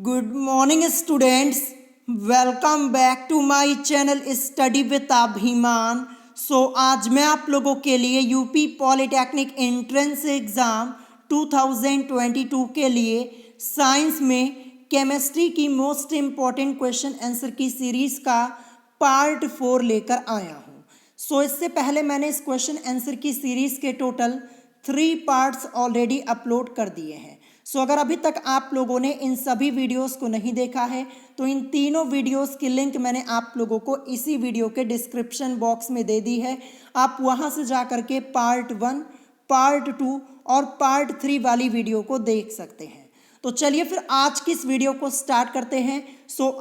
Good morning students, welcome back to my channel study with Abhiman. आज मैं आप लोगों के लिए यूपी पॉलिटेक्निक एंट्रेंस एग्ज़ाम 2022 के लिए साइंस में केमिस्ट्री की मोस्ट इम्पॉर्टेंट क्वेश्चन आंसर की सीरीज़ का पार्ट 4 लेकर आया हूँ। इससे पहले मैंने इस क्वेश्चन आंसर की सीरीज़ के टोटल 3 पार्ट्स ऑलरेडी अपलोड कर दिए हैं। अगर अभी तक आप लोगों ने इन सभी वीडियोस को नहीं देखा है तो इन तीनों वीडियोस की लिंक मैंने आप लोगों को इसी वीडियो के डिस्क्रिप्शन बॉक्स में दे दी है। आप वहां से जा कर के पार्ट 1, पार्ट 2 और पार्ट 3 वाली वीडियो को देख सकते हैं। तो चलिए फिर आज की इस वीडियो को स्टार्ट करते हैं।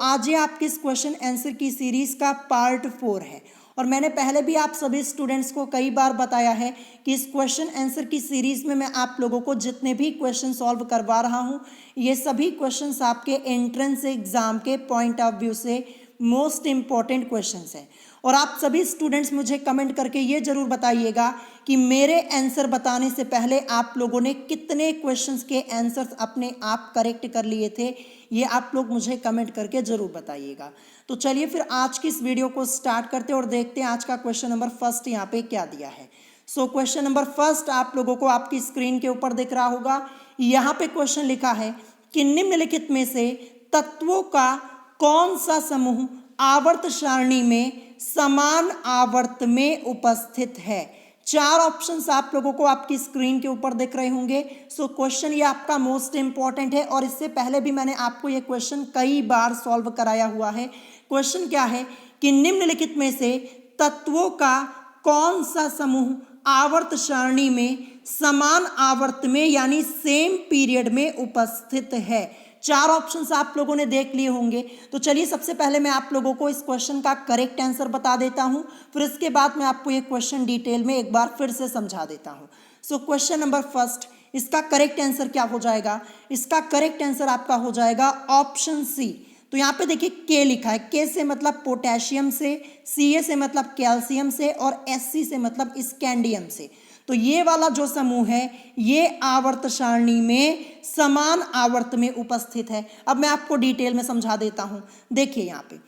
आज ये आपकी इस क्वेश्चन आंसर की सीरीज़ का पार्ट 4 है और मैंने पहले भी आप सभी स्टूडेंट्स को कई बार बताया है कि इस क्वेश्चन आंसर की सीरीज़ में मैं आप लोगों को जितने भी क्वेश्चन सॉल्व करवा रहा हूँ ये सभी क्वेश्चंस आपके एंट्रेंस एग्ज़ाम के पॉइंट ऑफ व्यू से मोस्ट इम्पॉर्टेंट क्वेश्चंस हैं। और आप सभी स्टूडेंट्स मुझे कमेंट करके ये ज़रूर बताइएगा कि मेरे आंसर बताने से पहले आप लोगों ने कितने क्वेश्चंस के आंसर्स अपने आप करेक्ट कर लिए थे, ये आप लोग मुझे कमेंट करके ज़रूर बताइएगा। तो चलिए फिर आज की इस वीडियो को स्टार्ट करते हैं और देखते हैं आज का क्वेश्चन नंबर फर्स्ट यहाँ पे क्या दिया है। क्वेश्चन नंबर फर्स्ट आप लोगों को आपकी स्क्रीन के ऊपर दिख रहा होगा। यहाँ पे क्वेश्चन लिखा है कि निम्नलिखित में से तत्वों का कौन सा समूह आवर्त सारणी में समान आवर्त में उपस्थित है। 4 ऑप्शंस आप लोगों को आपकी स्क्रीन के ऊपर दिख रहे होंगे। क्वेश्चन ये आपका मोस्ट इंपॉर्टेंट है और इससे पहले भी मैंने आपको ये क्वेश्चन कई बार सॉल्व कराया हुआ है। क्वेश्चन क्या है कि निम्नलिखित में से तत्वों का कौन सा समूह आवर्त सारणी में समान आवर्त में यानी सेम पीरियड में उपस्थित है। 4 ऑप्शंस आप लोगों ने देख लिए होंगे। तो चलिए सबसे पहले मैं आप लोगों को इस क्वेश्चन का करेक्ट आंसर बता देता हूं, फिर इसके बाद मैं आपको ये क्वेश्चन डिटेल में एक बार फिर से समझा देता हूं। क्वेश्चन नंबर फर्स्ट, इसका करेक्ट आंसर क्या हो जाएगा? इसका करेक्ट आंसर आपका हो जाएगा ऑप्शन सी। तो यहाँ पे देखिए के लिखा है, के से मतलब पोटेशियम से, सी से मतलब कैल्शियम से और एस से मतलब स्कैंडियम से। तो ये वाला जो समूह है ये आवर्त सारणी में समान आवर्त में उपस्थित है। अब मैं आपको डिटेल में समझा देता हूं। देखिए यहाँ पे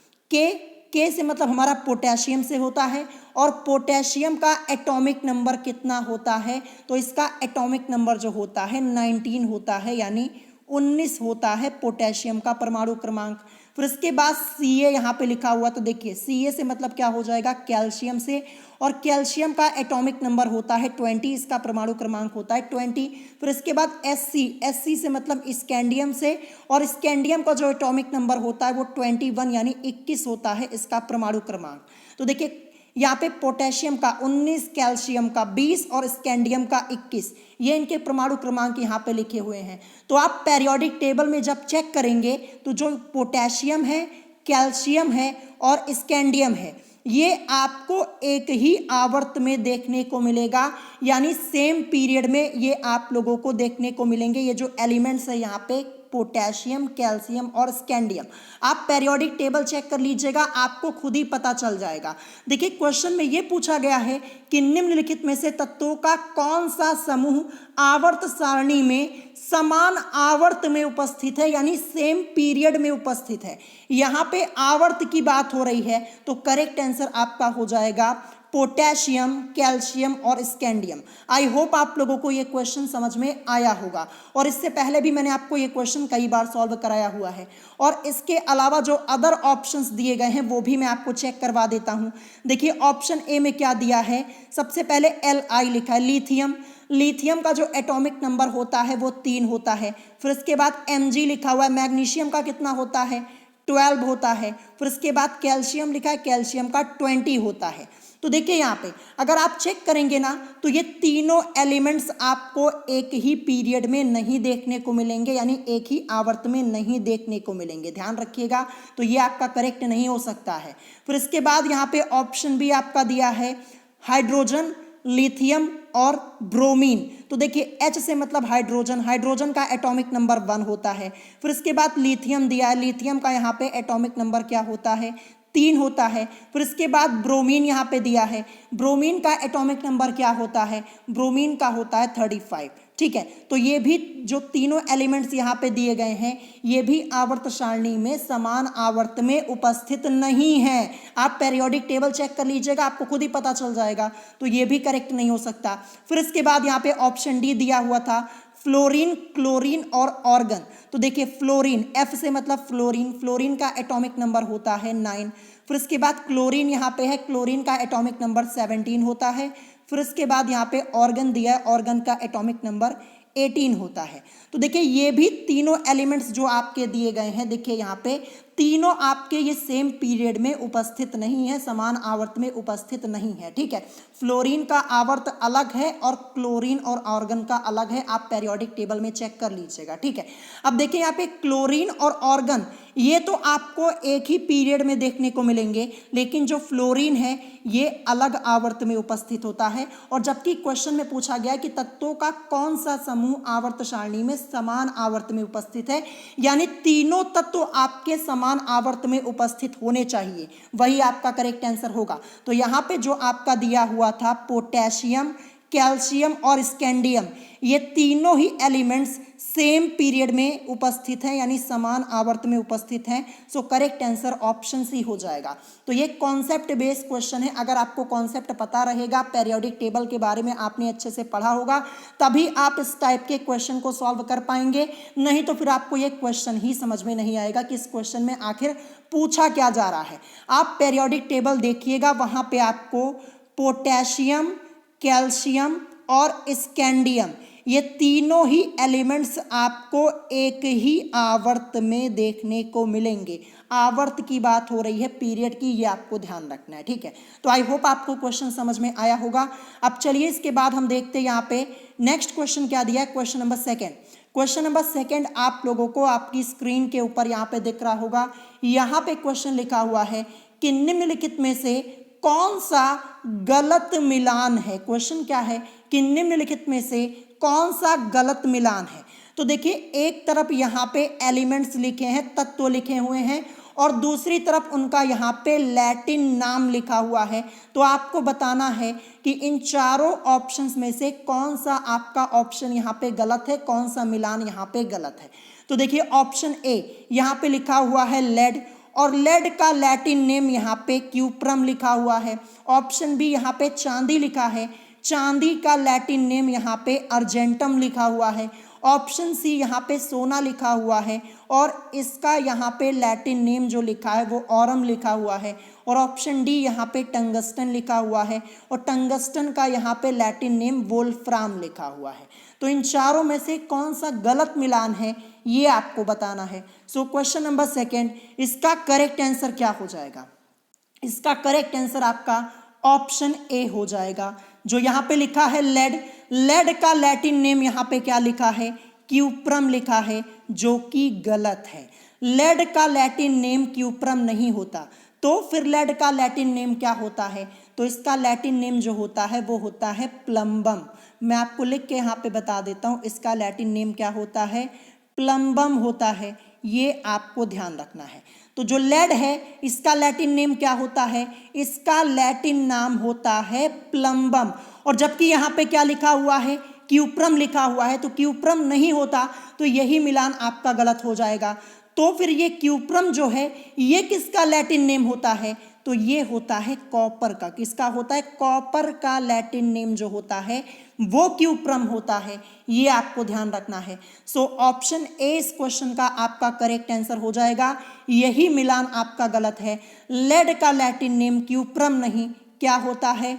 के से मतलब हमारा पोटेशियम से होता है और पोटेशियम का एटॉमिक नंबर कितना होता है? तो इसका एटॉमिक नंबर जो होता है 19 होता है, यानी 19 होता है पोटेशियम का परमाणु क्रमांक। फिर इसके बाद सी यहाँ पे लिखा हुआ, तो देखिए सी से मतलब क्या हो जाएगा? कैल्शियम से, और कैल्शियम का एटॉमिक नंबर होता है 20, इसका परमाणु क्रमांक होता है 20। फिर इसके बाद एस से मतलब स्कैंडियम से, और स्कैंडियम का जो एटॉमिक नंबर होता है वो 21 यानी 21 होता है इसका परमाणु क्रमांक। तो देखिए यहाँ पे पोटेशियम का 19, कैल्शियम का 20 और स्कैंडियम का 21, ये इनके परमाणु क्रमांक यहाँ पे लिखे हुए हैं। तो आप पेरियोडिक टेबल में जब चेक करेंगे तो जो पोटेशियम है, कैल्शियम है और स्कैंडियम है ये आपको एक ही आवर्त में देखने को मिलेगा, यानी सेम पीरियड में ये आप लोगों को देखने को मिलेंगे। ये जो एलिमेंट्स है यहाँ पे पोटेशियम, कैल्शियम और स्कैंडियम, आप पेरियोडिक टेबल चेक कर लीजिएगा, आपको खुद ही पता चल जाएगा। देखिए क्वेश्चन में ये पूछा गया है कि निम्नलिखित में से तत्वों का कौन सा समूह आवर्त सारणी में समान आवर्त में उपस्थित है, यानी सेम पीरियड में उपस्थित है। यहाँ पे आवर्त की बात हो रही है तो करेक्ट आंसर आपका हो जाएगा पोटेशियम, कैल्शियम और स्कैंडियम। आई होप आप लोगों को ये क्वेश्चन समझ में आया होगा और इससे पहले भी मैंने आपको ये क्वेश्चन कई बार सॉल्व कराया हुआ है। और इसके अलावा जो अदर ऑप्शंस दिए गए हैं वो भी मैं आपको चेक करवा देता हूँ। देखिए ऑप्शन ए में क्या दिया है, सबसे पहले Li लिखा है, लिथियम। लिथियम का जो एटॉमिक नंबर होता है वो 3 होता है। फिर इसके बाद Mg लिखा हुआ है, मैग्नीशियम का कितना होता है? 12 होता है। फिर इसके बाद कैल्शियम लिखा है, कैल्शियम का 20 होता है। तो देखिए यहाँ पे अगर आप चेक करेंगे ना तो ये तीनों एलिमेंट्स आपको एक ही पीरियड में नहीं देखने को मिलेंगे, यानी एक ही आवर्त में नहीं देखने को मिलेंगे, ध्यान रखिएगा। तो ये आपका करेक्ट नहीं हो सकता है। फिर इसके बाद यहाँ पे ऑप्शन भी आपका दिया है हाइड्रोजन, लिथियम और ब्रोमीन। तो देखिए H से मतलब हाइड्रोजन, हाइड्रोजन का एटॉमिक नंबर 1 होता है। फिर इसके बाद लिथियम दिया है, लिथियम का यहाँ पे एटॉमिक नंबर क्या होता है? 3 होता है। फिर इसके बाद ब्रोमीन यहाँ पे दिया है, ब्रोमीन का एटॉमिक नंबर क्या होता है, ब्रोमीन का होता है 35। ठीक है, तो ये भी जो तीनों एलिमेंट्स यहाँ पे दिए गए हैं ये भी आवर्त सारणी में समान आवर्त में उपस्थित नहीं है। आप पेरियोडिक टेबल चेक कर लीजिएगा, आपको खुद ही पता चल जाएगा, तो ये भी करेक्ट नहीं हो सकता। फिर इसके बाद यहाँ पे ऑप्शन डी दिया हुआ था फ्लोरीन, क्लोरीन और ऑर्गन। तो देखिए फ्लोरीन, एफ से मतलब फ्लोरीन, फ्लोरीन का एटॉमिक नंबर होता है 9। फिर इसके बाद क्लोरीन यहाँ पे है, क्लोरीन का एटॉमिक नंबर 17 होता है। फिर इसके बाद यहाँ पे ऑर्गन दिया है, ऑर्गन का एटॉमिक नंबर 18 होता है। तो देखिए ये भी तीनों एलिमेंट्स जो आपके दिए गए हैं, देखिए यहाँ पे तीनों आपके ये सेम पीरियड में उपस्थित नहीं है, समान आवर्त में उपस्थित नहीं है। ठीक है, फ्लोरीन का आवर्त अलग है और क्लोरीन और ऑर्गन का अलग है, आप पेरियोडिक टेबल में चेक कर लीजिएगा। ठीक है, अब देखिए यहाँ पे क्लोरीन और ऑर्गन ये तो आपको एक ही पीरियड में देखने को मिलेंगे, लेकिन जो फ्लोरीन है ये अलग आवर्त में उपस्थित होता है। और जबकि क्वेश्चन में पूछा गया कि तत्वों का कौन सा समूह आवर्त सारणी में समान आवर्त में उपस्थित है, यानी तीनों तत्व आपके समान आवर्त में उपस्थित होने चाहिए, वही आपका करेक्ट आंसर होगा। तो यहाँ पे जो आपका दिया हुआ था पोटेशियम, कैल्शियम और स्कैंडियम, ये तीनों ही एलिमेंट्स सेम पीरियड में उपस्थित हैं, यानी समान आवर्त में उपस्थित हैं। So correct answer option C हो जाएगा। तो ये कॉन्सेप्ट बेस्ड क्वेश्चन है, अगर आपको कॉन्सेप्ट पता रहेगा, पेरियोडिक टेबल के बारे में आपने अच्छे से पढ़ा होगा, तभी आप इस टाइप के क्वेश्चन को सॉल्व कर पाएंगे, नहीं तो फिर आपको ये क्वेश्चन ही समझ में नहीं आएगा कि इस क्वेश्चन में आखिर पूछा क्या जा रहा है। आप पेरियोडिक टेबल देखिएगा, वहां पे आपको पोटेशियम, कैल्शियम और स्कैंडियम ये तीनों ही एलिमेंट्स आपको एक ही आवर्त में देखने को मिलेंगे। आवर्त की बात हो रही है, पीरियड की, ये आपको ध्यान रखना है। ठीक है, तो आई होप आपको क्वेश्चन समझ में आया होगा। अब चलिए इसके बाद हम देखते हैं यहाँ पे नेक्स्ट क्वेश्चन क्या दिया है, क्वेश्चन नंबर 2। क्वेश्चन नंबर 2 आप लोगों को आपकी स्क्रीन के ऊपर यहाँ पे दिख रहा होगा। यहाँ पे क्वेश्चन लिखा हुआ है कि निम्नलिखित में से कौन सा गलत मिलान है। क्वेश्चन क्या है कि निम्नलिखित में से कौन सा गलत मिलान है। तो देखिए एक तरफ यहाँ पे एलिमेंट्स लिखे हैं, तत्व लिखे हुए हैं, और दूसरी तरफ उनका यहाँ पे लैटिन नाम लिखा हुआ है। तो आपको बताना है कि इन चारों ऑप्शंस में से कौन सा आपका ऑप्शन यहाँ पे गलत है, कौन सा मिलान यहाँ पे गलत है। तो देखिए ऑप्शन ए यहाँ पे लिखा हुआ है लेड, और लेड का लैटिन नेम यहाँ पे क्यूप्रम लिखा हुआ है। ऑप्शन बी यहाँ पे चांदी लिखा है, चांदी का लैटिन नेम यहाँ पे अर्जेंटम लिखा हुआ है। ऑप्शन सी यहाँ पे सोना लिखा हुआ है, और इसका यहाँ पे लैटिन नेम जो लिखा है वो ऑरम लिखा हुआ है। और ऑप्शन डी यहाँ पे टंगस्टन लिखा हुआ है, और टंगस्टन का यहाँ पे लैटिन नेम वोल्फ्राम लिखा हुआ है। तो इन चारों में से कौन सा गलत मिलान है ये आपको बताना है। सो क्वेश्चन नंबर 2, इसका करेक्ट आंसर क्या हो जाएगा। इसका करेक्ट आंसर आपका ऑप्शन ए हो जाएगा। जो यहाँ पे लिखा है लेड, लेड का लैटिन नेम यहाँ पे क्या लिखा है, क्यूप्रम लिखा है, जो कि गलत है। लेड का लैटिन नेम क्यूप्रम नहीं होता, तो फिर लेड का लैटिन नेम क्या होता है, तो इसका लैटिन नेम जो होता है वो होता है प्लम्बम। मैं आपको लिख के यहाँ पे बता देता हूँ, इसका लैटिन नेम क्या होता है, प्लम्बम होता है, ये आपको ध्यान रखना है। तो जो लेड है इसका लैटिन नेम क्या होता है, इसका लैटिन नाम होता है प्लम्बम। और जबकि यहाँ पे क्या लिखा हुआ है, क्यूप्रम लिखा हुआ है, तो क्यूप्रम नहीं होता, तो यही मिलान आपका गलत हो जाएगा। तो फिर ये क्यूप्रम जो है ये किसका लैटिन नेम होता है, तो ये होता है कॉपर का। किसका होता है, कॉपर का लैटिन नेम जो होता है वो क्यूप्रम होता है, ये आपको ध्यान रखना है। सो ऑप्शन ए इस क्वेश्चन का आपका करेक्ट आंसर हो जाएगा। यही मिलान आपका गलत है। लेड का लैटिन नेम क्यूप्रम नहीं, क्या होता है,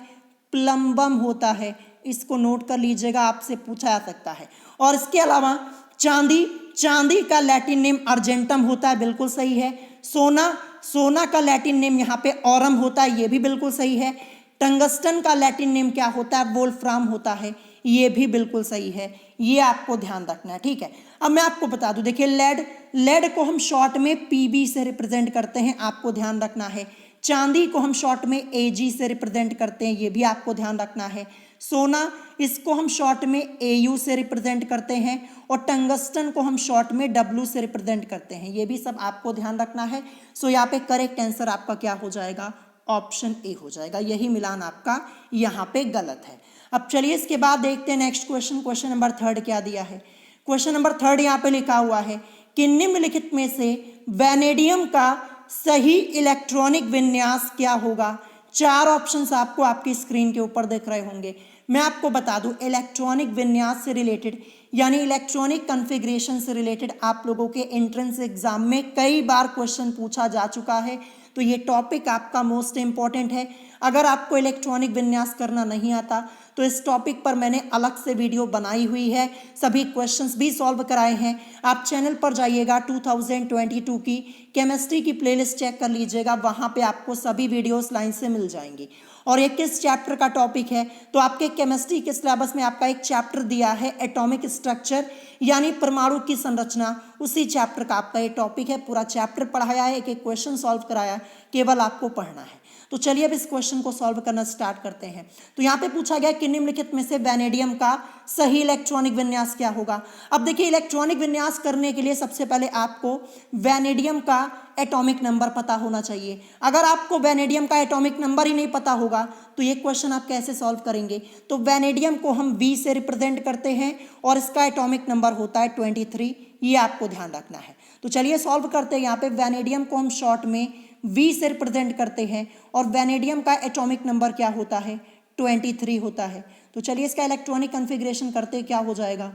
प्लम्बम होता है। इसको नोट कर लीजिएगा, आपसे पूछा जा सकता है। और इसके अलावा चांदी, चांदी का लैटिन नेम अर्जेंटम होता है, बिल्कुल सही है। सोना, सोना का लैटिन नेम यहाँ पे ऑरम होता है, ये भी बिल्कुल सही है। टंगस्टन का लैटिन नेम क्या होता है, वोल्फ्राम होता है, ये भी बिल्कुल सही है। ये आपको ध्यान रखना है। ठीक है, अब मैं आपको बता दूं, देखिए लेड, लेड को हम शॉर्ट में पीबी से रिप्रेजेंट करते हैं, आपको ध्यान रखना है। चांदी को हम शॉर्ट में एजी से रिप्रेजेंट करते हैं, ये भी आपको ध्यान रखना है। सोना, इसको हम शॉर्ट में AU से रिप्रेजेंट करते हैं और टंगस्टन को हम शॉर्ट में W से रिप्रेजेंट करते हैं। ये भी सब आपको ध्यान रखना है। सो यहाँ पे करेक्ट आंसर आपका क्या हो जाएगा, ऑप्शन ए हो जाएगा। यही मिलान आपका यहाँ पे गलत है। अब चलिए इसके बाद देखते हैं नेक्स्ट क्वेश्चन। क्वेश्चन नंबर 3 क्या दिया है। क्वेश्चन नंबर 3 यहाँ पे लिखा हुआ है कि निम्नलिखित में से वैनेडियम का सही इलेक्ट्रॉनिक विन्यास क्या होगा। 4 ऑप्शंस आपको आपकी स्क्रीन के ऊपर दिख रहे होंगे। मैं आपको बता दूं, इलेक्ट्रॉनिक विन्यास से रिलेटेड यानी इलेक्ट्रॉनिक कॉन्फ़िगरेशन से रिलेटेड आप लोगों के एंट्रेंस एग्जाम में कई बार क्वेश्चन पूछा जा चुका है। तो ये टॉपिक आपका मोस्ट इंपॉर्टेंट है। अगर आपको इलेक्ट्रॉनिक विन्यास करना नहीं आता तो इस टॉपिक पर मैंने अलग से वीडियो बनाई हुई है, सभी क्वेश्चंस भी सॉल्व कराए हैं। आप चैनल पर जाइएगा, 2022 की केमिस्ट्री की प्लेलिस्ट चेक कर लीजिएगा, वहाँ पे आपको सभी वीडियोस लाइन से मिल जाएंगी। और ये किस चैप्टर का टॉपिक है, तो आपके केमिस्ट्री के सिलेबस में आपका एक चैप्टर दिया है एटॉमिक स्ट्रक्चर यानी परमाणु की संरचना, उसी चैप्टर का आपका ये टॉपिक है। पूरा चैप्टर पढ़ाया है, एक एक क्वेश्चन सॉल्व कराया, केवल आपको पढ़ना है। तो चलिए अब इस क्वेश्चन को सॉल्व करना स्टार्ट करते हैं। तो यहाँ पे पूछा गया कि निम्नलिखित में से वैनेडियम का सही इलेक्ट्रॉनिक विन्यास क्या होगा। अब देखिए, इलेक्ट्रॉनिक विन्यास करने के लिए सबसे पहले आपको वैनेडियम का एटॉमिक नंबर पता होना चाहिए। अगर आपको वैनेडियम का एटॉमिक नंबर ही नहीं पता होगा तो ये क्वेश्चन आप कैसे सॉल्व करेंगे। तो वैनेडियम को हम V से रिप्रेजेंट करते हैं और इसका एटॉमिक नंबर होता है 23, ये आपको ध्यान रखना है। तो चलिए सॉल्व करते हैं। यहाँ पे वैनेडियम को हम शॉर्ट में V से रिप्रेजेंट करते हैं और वैनेडियम का एटॉमिक नंबर क्या होता है, 23 होता है। तो चलिए इसका इलेक्ट्रॉनिक कॉन्फ़िगरेशन करते क्या हो जाएगा,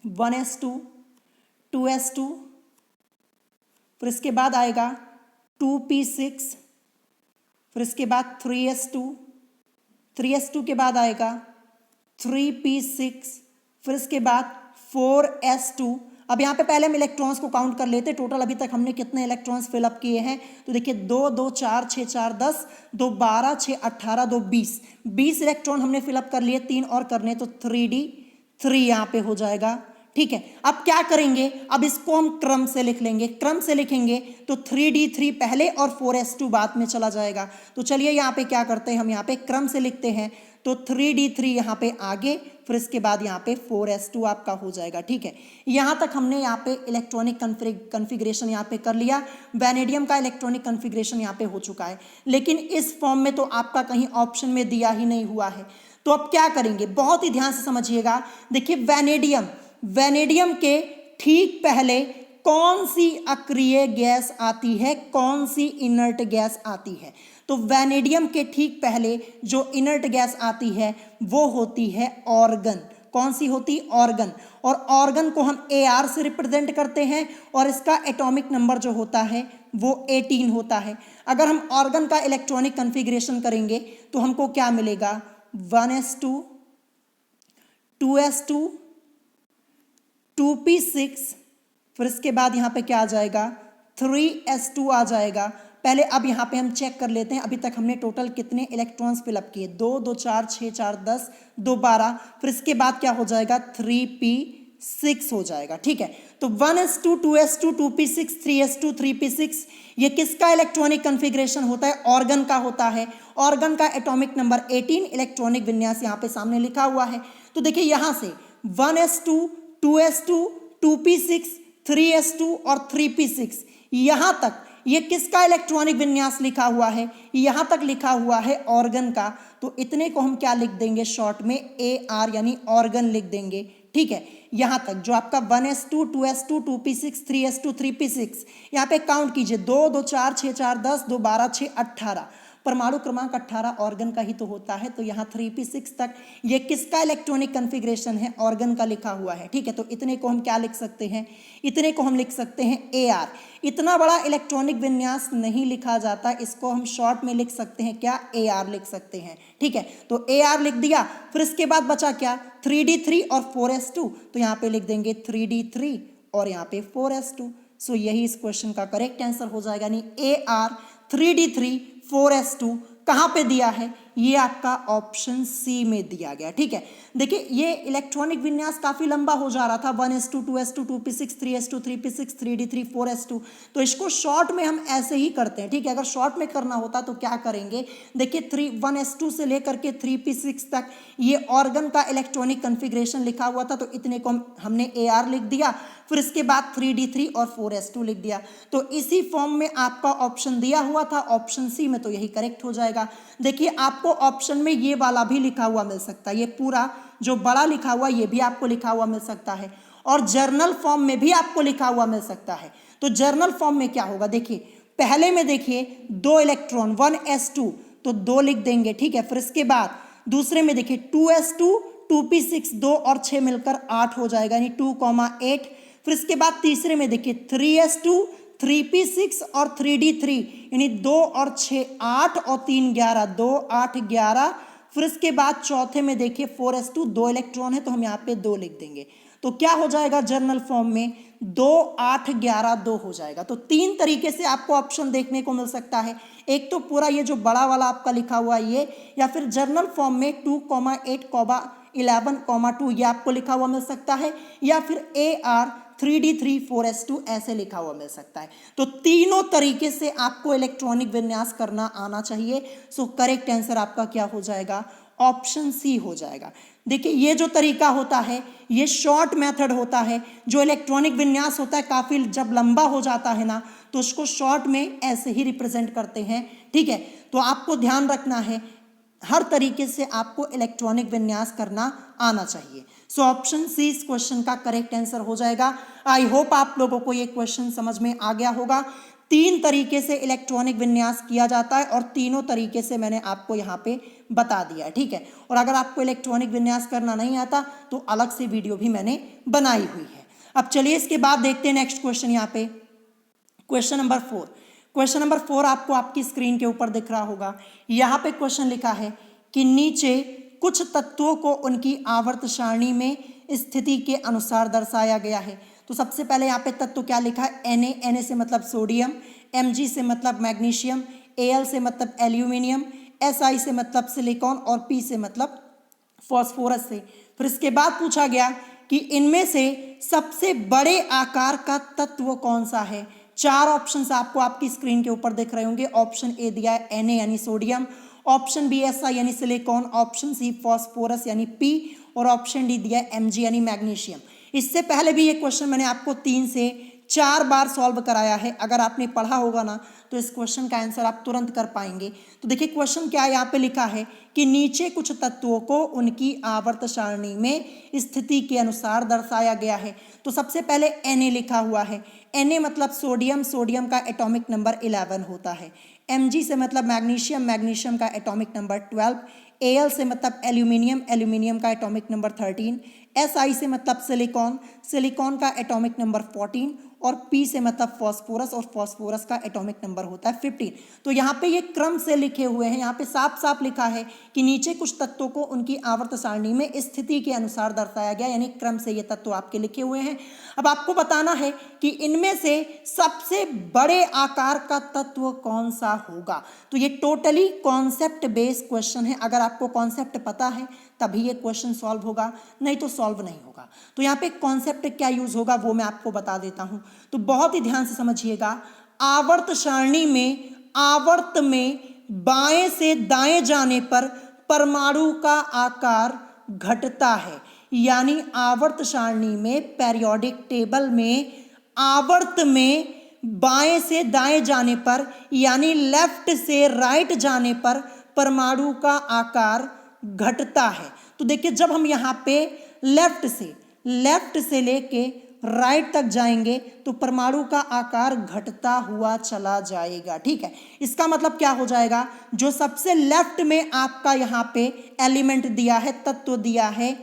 1s2 2s2, फिर इसके बाद आएगा 2p6, फिर इसके बाद 3s2 के बाद आएगा 3p6, फिर इसके बाद 4s2। अब यहाँ पे पहले हम इलेक्ट्रॉन्स को काउंट कर लेते। टोटल अभी तक हमने कितने इलेक्ट्रॉन्स फिलअप किए हैं, तो देखिए 2 2 4 6 4 10, 2 12 6 18, 2 20 इलेक्ट्रॉन हमने फिलअप कर लिए। 3 और करने तो 3d3 यहाँ पे हो जाएगा। ठीक है, अब क्या करेंगे, अब इसको हम क्रम से लिख लेंगे। क्रम से लिखेंगे तो 3d3 पहले और 4s2 बाद में चला जाएगा। तो चलिए यहाँ पे क्या करते हैं, हम यहाँ पे क्रम से लिखते हैं। तो 3d3 यहाँ पे आगे, फिर इसके बाद यहाँ पे 4s2 आपका हो जाएगा। ठीक है, यहाँ तक हमने यहाँ पे इलेक्ट्रॉनिक कॉन्फ़िगरेशन यहाँ पे कर लिया। वैनेडियम का इलेक्ट्रॉनिक कॉन्फ़िगरेशन यहाँ पे हो चुका है, लेकिन इस फॉर्म में तो आपका कहीं ऑप्शन में दिया ही नहीं हुआ है। तो अब क्या करेंगे, बहुत ही ध्यान से समझिएगा। देखिए वैनेडियम के ठीक पहले कौन सी अक्रिय गैस आती है, कौन सी इनर्ट गैस आती है। तो वैनेडियम के ठीक पहले जो इनर्ट गैस आती है वो होती है ऑर्गन। कौन सी होती, ऑर्गन। और ऑर्गन को हम Ar से रिप्रेजेंट करते हैं और इसका एटॉमिक नंबर जो होता है वो 18 होता है। अगर हम ऑर्गन का इलेक्ट्रॉनिक कॉन्फ़िगरेशन करेंगे तो हमको क्या मिलेगा, 1s2 2s2 2p6, फिर इसके बाद यहाँ पे क्या आ जाएगा, 3s2 आ जाएगा। पहले अब यहाँ पे हम चेक कर लेते हैं अभी तक हमने टोटल कितने इलेक्ट्रॉन्स फिलअप किए, 2 2 4 6 4 10, 2 12, फिर इसके बाद क्या हो जाएगा, 3p6 हो जाएगा। ठीक है, तो 1s2 2s2 2p6 3s2 3p6, ये किसका इलेक्ट्रॉनिक कॉन्फ़िगरेशन होता है, ऑर्गन का होता है। ऑर्गन का एटॉमिक नंबर 18, इलेक्ट्रॉनिक विन्यास यहाँ पे सामने लिखा हुआ है। तो देखिए यहाँ से 1s2 2s2 2p6 3s2 और 3p6, यहाँ तक ये किसका इलेक्ट्रॉनिक विन्यास लिखा हुआ है, यहाँ तक लिखा हुआ है ऑर्गन का। तो इतने को हम क्या लिख देंगे, शॉर्ट में AR यानी ऑर्गन लिख देंगे। ठीक है, यहाँ तक जो आपका 1s2 2s2 2p6 3s2 3p6, यहाँ पे काउंट कीजिए 2 2 4 6 4 10, 2 12 6 18, परमाणु क्रमांक 18 ऑर्गन का ही तो होता है। तो यहाँ 3p6 तक ये किसका इलेक्ट्रॉनिक कॉन्फ़िगरेशन है, ऑर्गन का लिखा हुआ है। ठीक है, तो इतने को हम क्या लिख सकते हैं, इतने को हम लिख सकते हैं AR। इतना बड़ा इलेक्ट्रॉनिक विन्यास नहीं लिखा जाता, इसको हम शॉर्ट में लिख सकते हैं क्या, AR लिख सकते हैं। ठीक है, तो AR लिख दिया। फिर इसके बाद बचा क्या, 3d3 और 4s2, तो यहाँ पे लिख देंगे 3d3 और यहाँ पे 4s2। सो यही इस क्वेश्चन का करेक्ट आंसर हो जाएगा, यानी AR 3d3 4s2 कहाँ पे दिया है, ये आपका ऑप्शन सी में दिया गया। ठीक है, देखिए ये इलेक्ट्रॉनिक विन्यास काफी लंबा हो जा रहा था, 1s2 2s2 2p6 3s2 3p6 3d3 4s2, तो इसको शॉर्ट में हम ऐसे ही करते हैं। ठीक है, अगर शॉर्ट में करना होता तो क्या करेंगे, देखिए 1s2 से लेकर के 3p6 तक ये ऑर्गन का इलेक्ट्रॉनिक कॉन्फ़िगरेशन लिखा हुआ था, तो इतने को हमने AR लिख दिया, फिर इसके बाद 3d3 और 4s2 लिख दिया। तो इसी फॉर्म में आपका ऑप्शन दिया हुआ था, ऑप्शन सी में, तो यही करेक्ट हो जाएगा। देखिए आपको ऑप्शन में ये वाला भी लिखा हुआ मिल सकता है, ये पूरा जो बड़ा लिखा हुआ ये भी आपको लिखा हुआ मिल सकता है, और जर्नल फॉर्म में भी आपको लिखा हुआ मिल सकता है। तो जर्नल फॉर्म में क्या होगा, देखिए पहले में देखिए 2 इलेक्ट्रॉन 1s2 तो 2 लिख देंगे। ठीक है, फिर इसके बाद दूसरे में देखिए 2s2 2p6 2 और 6 मिलकर 8 हो जाएगा, यानी 2,8। फिर इसके बाद तीसरे में देखिए 3s2 3p6 और 3d3 यानी 2 और 6 8 और 3 11 2 8 11। फिर इसके बाद चौथे में देखिए 4s2 2 इलेक्ट्रॉन है तो हम यहाँ पे 2 लिख देंगे, तो क्या हो जाएगा जर्नल फॉर्म में 2 8 11 2 हो जाएगा। तो 3 तरीके से आपको ऑप्शन देखने को मिल सकता है, एक तो पूरा ये जो बड़ा वाला आपका लिखा हुआ ये, या फिर जर्नल फॉर्म में 2,8, 11,2 ये आपको लिखा हुआ मिल सकता है, या फिर AR 3d3 4s2 ऐसे लिखा हुआ मिल सकता है। तो तीनों तरीके से आपको इलेक्ट्रॉनिक विन्यास करना आना चाहिए। सो करेक्ट आंसर आपका क्या हो जाएगा, ऑप्शन सी हो जाएगा। देखिए ये जो तरीका होता है ये शॉर्ट मेथड होता है, जो इलेक्ट्रॉनिक विन्यास होता है काफ़ी जब लंबा हो जाता है ना तो उसको शॉर्ट में ऐसे ही रिप्रेजेंट करते हैं। ठीक है, तो आपको ध्यान रखना है हर तरीके से आपको इलेक्ट्रॉनिक विन्यास करना आना चाहिए। सो ऑप्शन सी इस क्वेश्चन का करेक्ट आंसर हो जाएगा। आई होप आप लोगों को ये क्वेश्चन समझ में आ गया होगा। 3 तरीके से इलेक्ट्रॉनिक विन्यास किया जाता है और तीनों तरीके से मैंने आपको यहाँ पे बता दिया। ठीक है, और अगर आपको इलेक्ट्रॉनिक विन्यास करना नहीं आता तो अलग से वीडियो भी मैंने बनाई हुई है। अब चलिए इसके बाद देखते हैं नेक्स्ट क्वेश्चन। यहाँ पे क्वेश्चन नंबर 4, क्वेश्चन नंबर 4 आपको आपकी स्क्रीन के ऊपर दिख रहा होगा। यहाँ पे क्वेश्चन लिखा है कि नीचे कुछ तत्वों को उनकी आवर्त सारणी में स्थिति के अनुसार दर्शाया गया है। तो सबसे पहले यहाँ पे तत्व क्या लिखा है, Na से मतलब सोडियम, Mg से मतलब मैग्नीशियम, Al से मतलब एल्यूमिनियम, Si से मतलब सिलिकॉन और P से मतलब फॉस्फोरस से। फिर इसके बाद पूछा गया कि इनमें से सबसे बड़े आकार का तत्व कौन सा है। 4 ऑप्शंस आपको आपकी स्क्रीन के ऊपर दिख रहे होंगे। ऑप्शन ए दिया है Na यानी सोडियम, ऑप्शन बी Si यानी सिलिकॉन, ऑप्शन सी फॉस्फोरस यानी P, और ऑप्शन डी दिया है Mg यानी मैग्नीशियम। इससे पहले भी ये क्वेश्चन मैंने आपको 3 से 4 बार सॉल्व कराया है। अगर आपने पढ़ा होगा ना तो इस क्वेश्चन का आंसर आप तुरंत कर पाएंगे। तो देखिए क्वेश्चन क्या यहाँ पे लिखा है कि नीचे कुछ तत्वों को उनकी आवर्त सारणी में स्थिति के अनुसार दर्शाया गया है। तो सबसे पहले Na लिखा हुआ है, Na मतलब सोडियम, सोडियम का एटॉमिक नंबर 11 होता है। Mg से मतलब मैग्नीशियम, मैग्नीशियम का एटॉमिक नंबर 12, Al से मतलब एल्यूमिनियम, एल्यूमिनियम का एटॉमिक नंबर 13, Si से मतलब सिलिकॉन, सिलिकॉन का एटॉमिक नंबर 14, और P से मतलब फॉस्फोरस, और फॉस्फोरस का एटॉमिक नंबर होता है 15। तो यहाँ पे ये क्रम से लिखे हुए हैं, यहाँ पे साफ साफ लिखा है कि नीचे कुछ तत्वों को उनकी आवर्त सारणी में स्थिति के अनुसार दर्शाया गया, यानी क्रम से ये तत्व आपके लिखे हुए हैं। अब आपको बताना है कि इनमें से सबसे बड़े आकार का तत्व कौन सा होगा। तो ये टोटली कॉन्सेप्ट बेस्ड क्वेश्चन है। अगर आपको कॉन्सेप्ट पता है तभी ये क्वेश्चन सॉल्व होगा, नहीं तो सॉल्व नहीं होगा। तो यहाँ पे कॉन्सेप्ट क्या यूज होगा वो मैं आपको बता देता हूँ, तो बहुत ही ध्यान से समझिएगा। आवर्त सारणी में आवर्त में बाएं से दाएं जाने पर परमाणु का आकार घटता है, यानी आवर्त सारणी में पीरियोडिक टेबल में आवर्त में बाएं से दाएं जाने पर यानी लेफ्ट से राइट जाने पर परमाणु का आकार घटता है। तो देखिए जब हम यहाँ पे लेफ्ट से लेके राइट तक जाएंगे तो परमाणु का आकार घटता हुआ चला जाएगा। ठीक है, इसका मतलब क्या हो जाएगा, जो सबसे लेफ्ट में आपका यहाँ पे एलिमेंट दिया है, तत्व दिया है,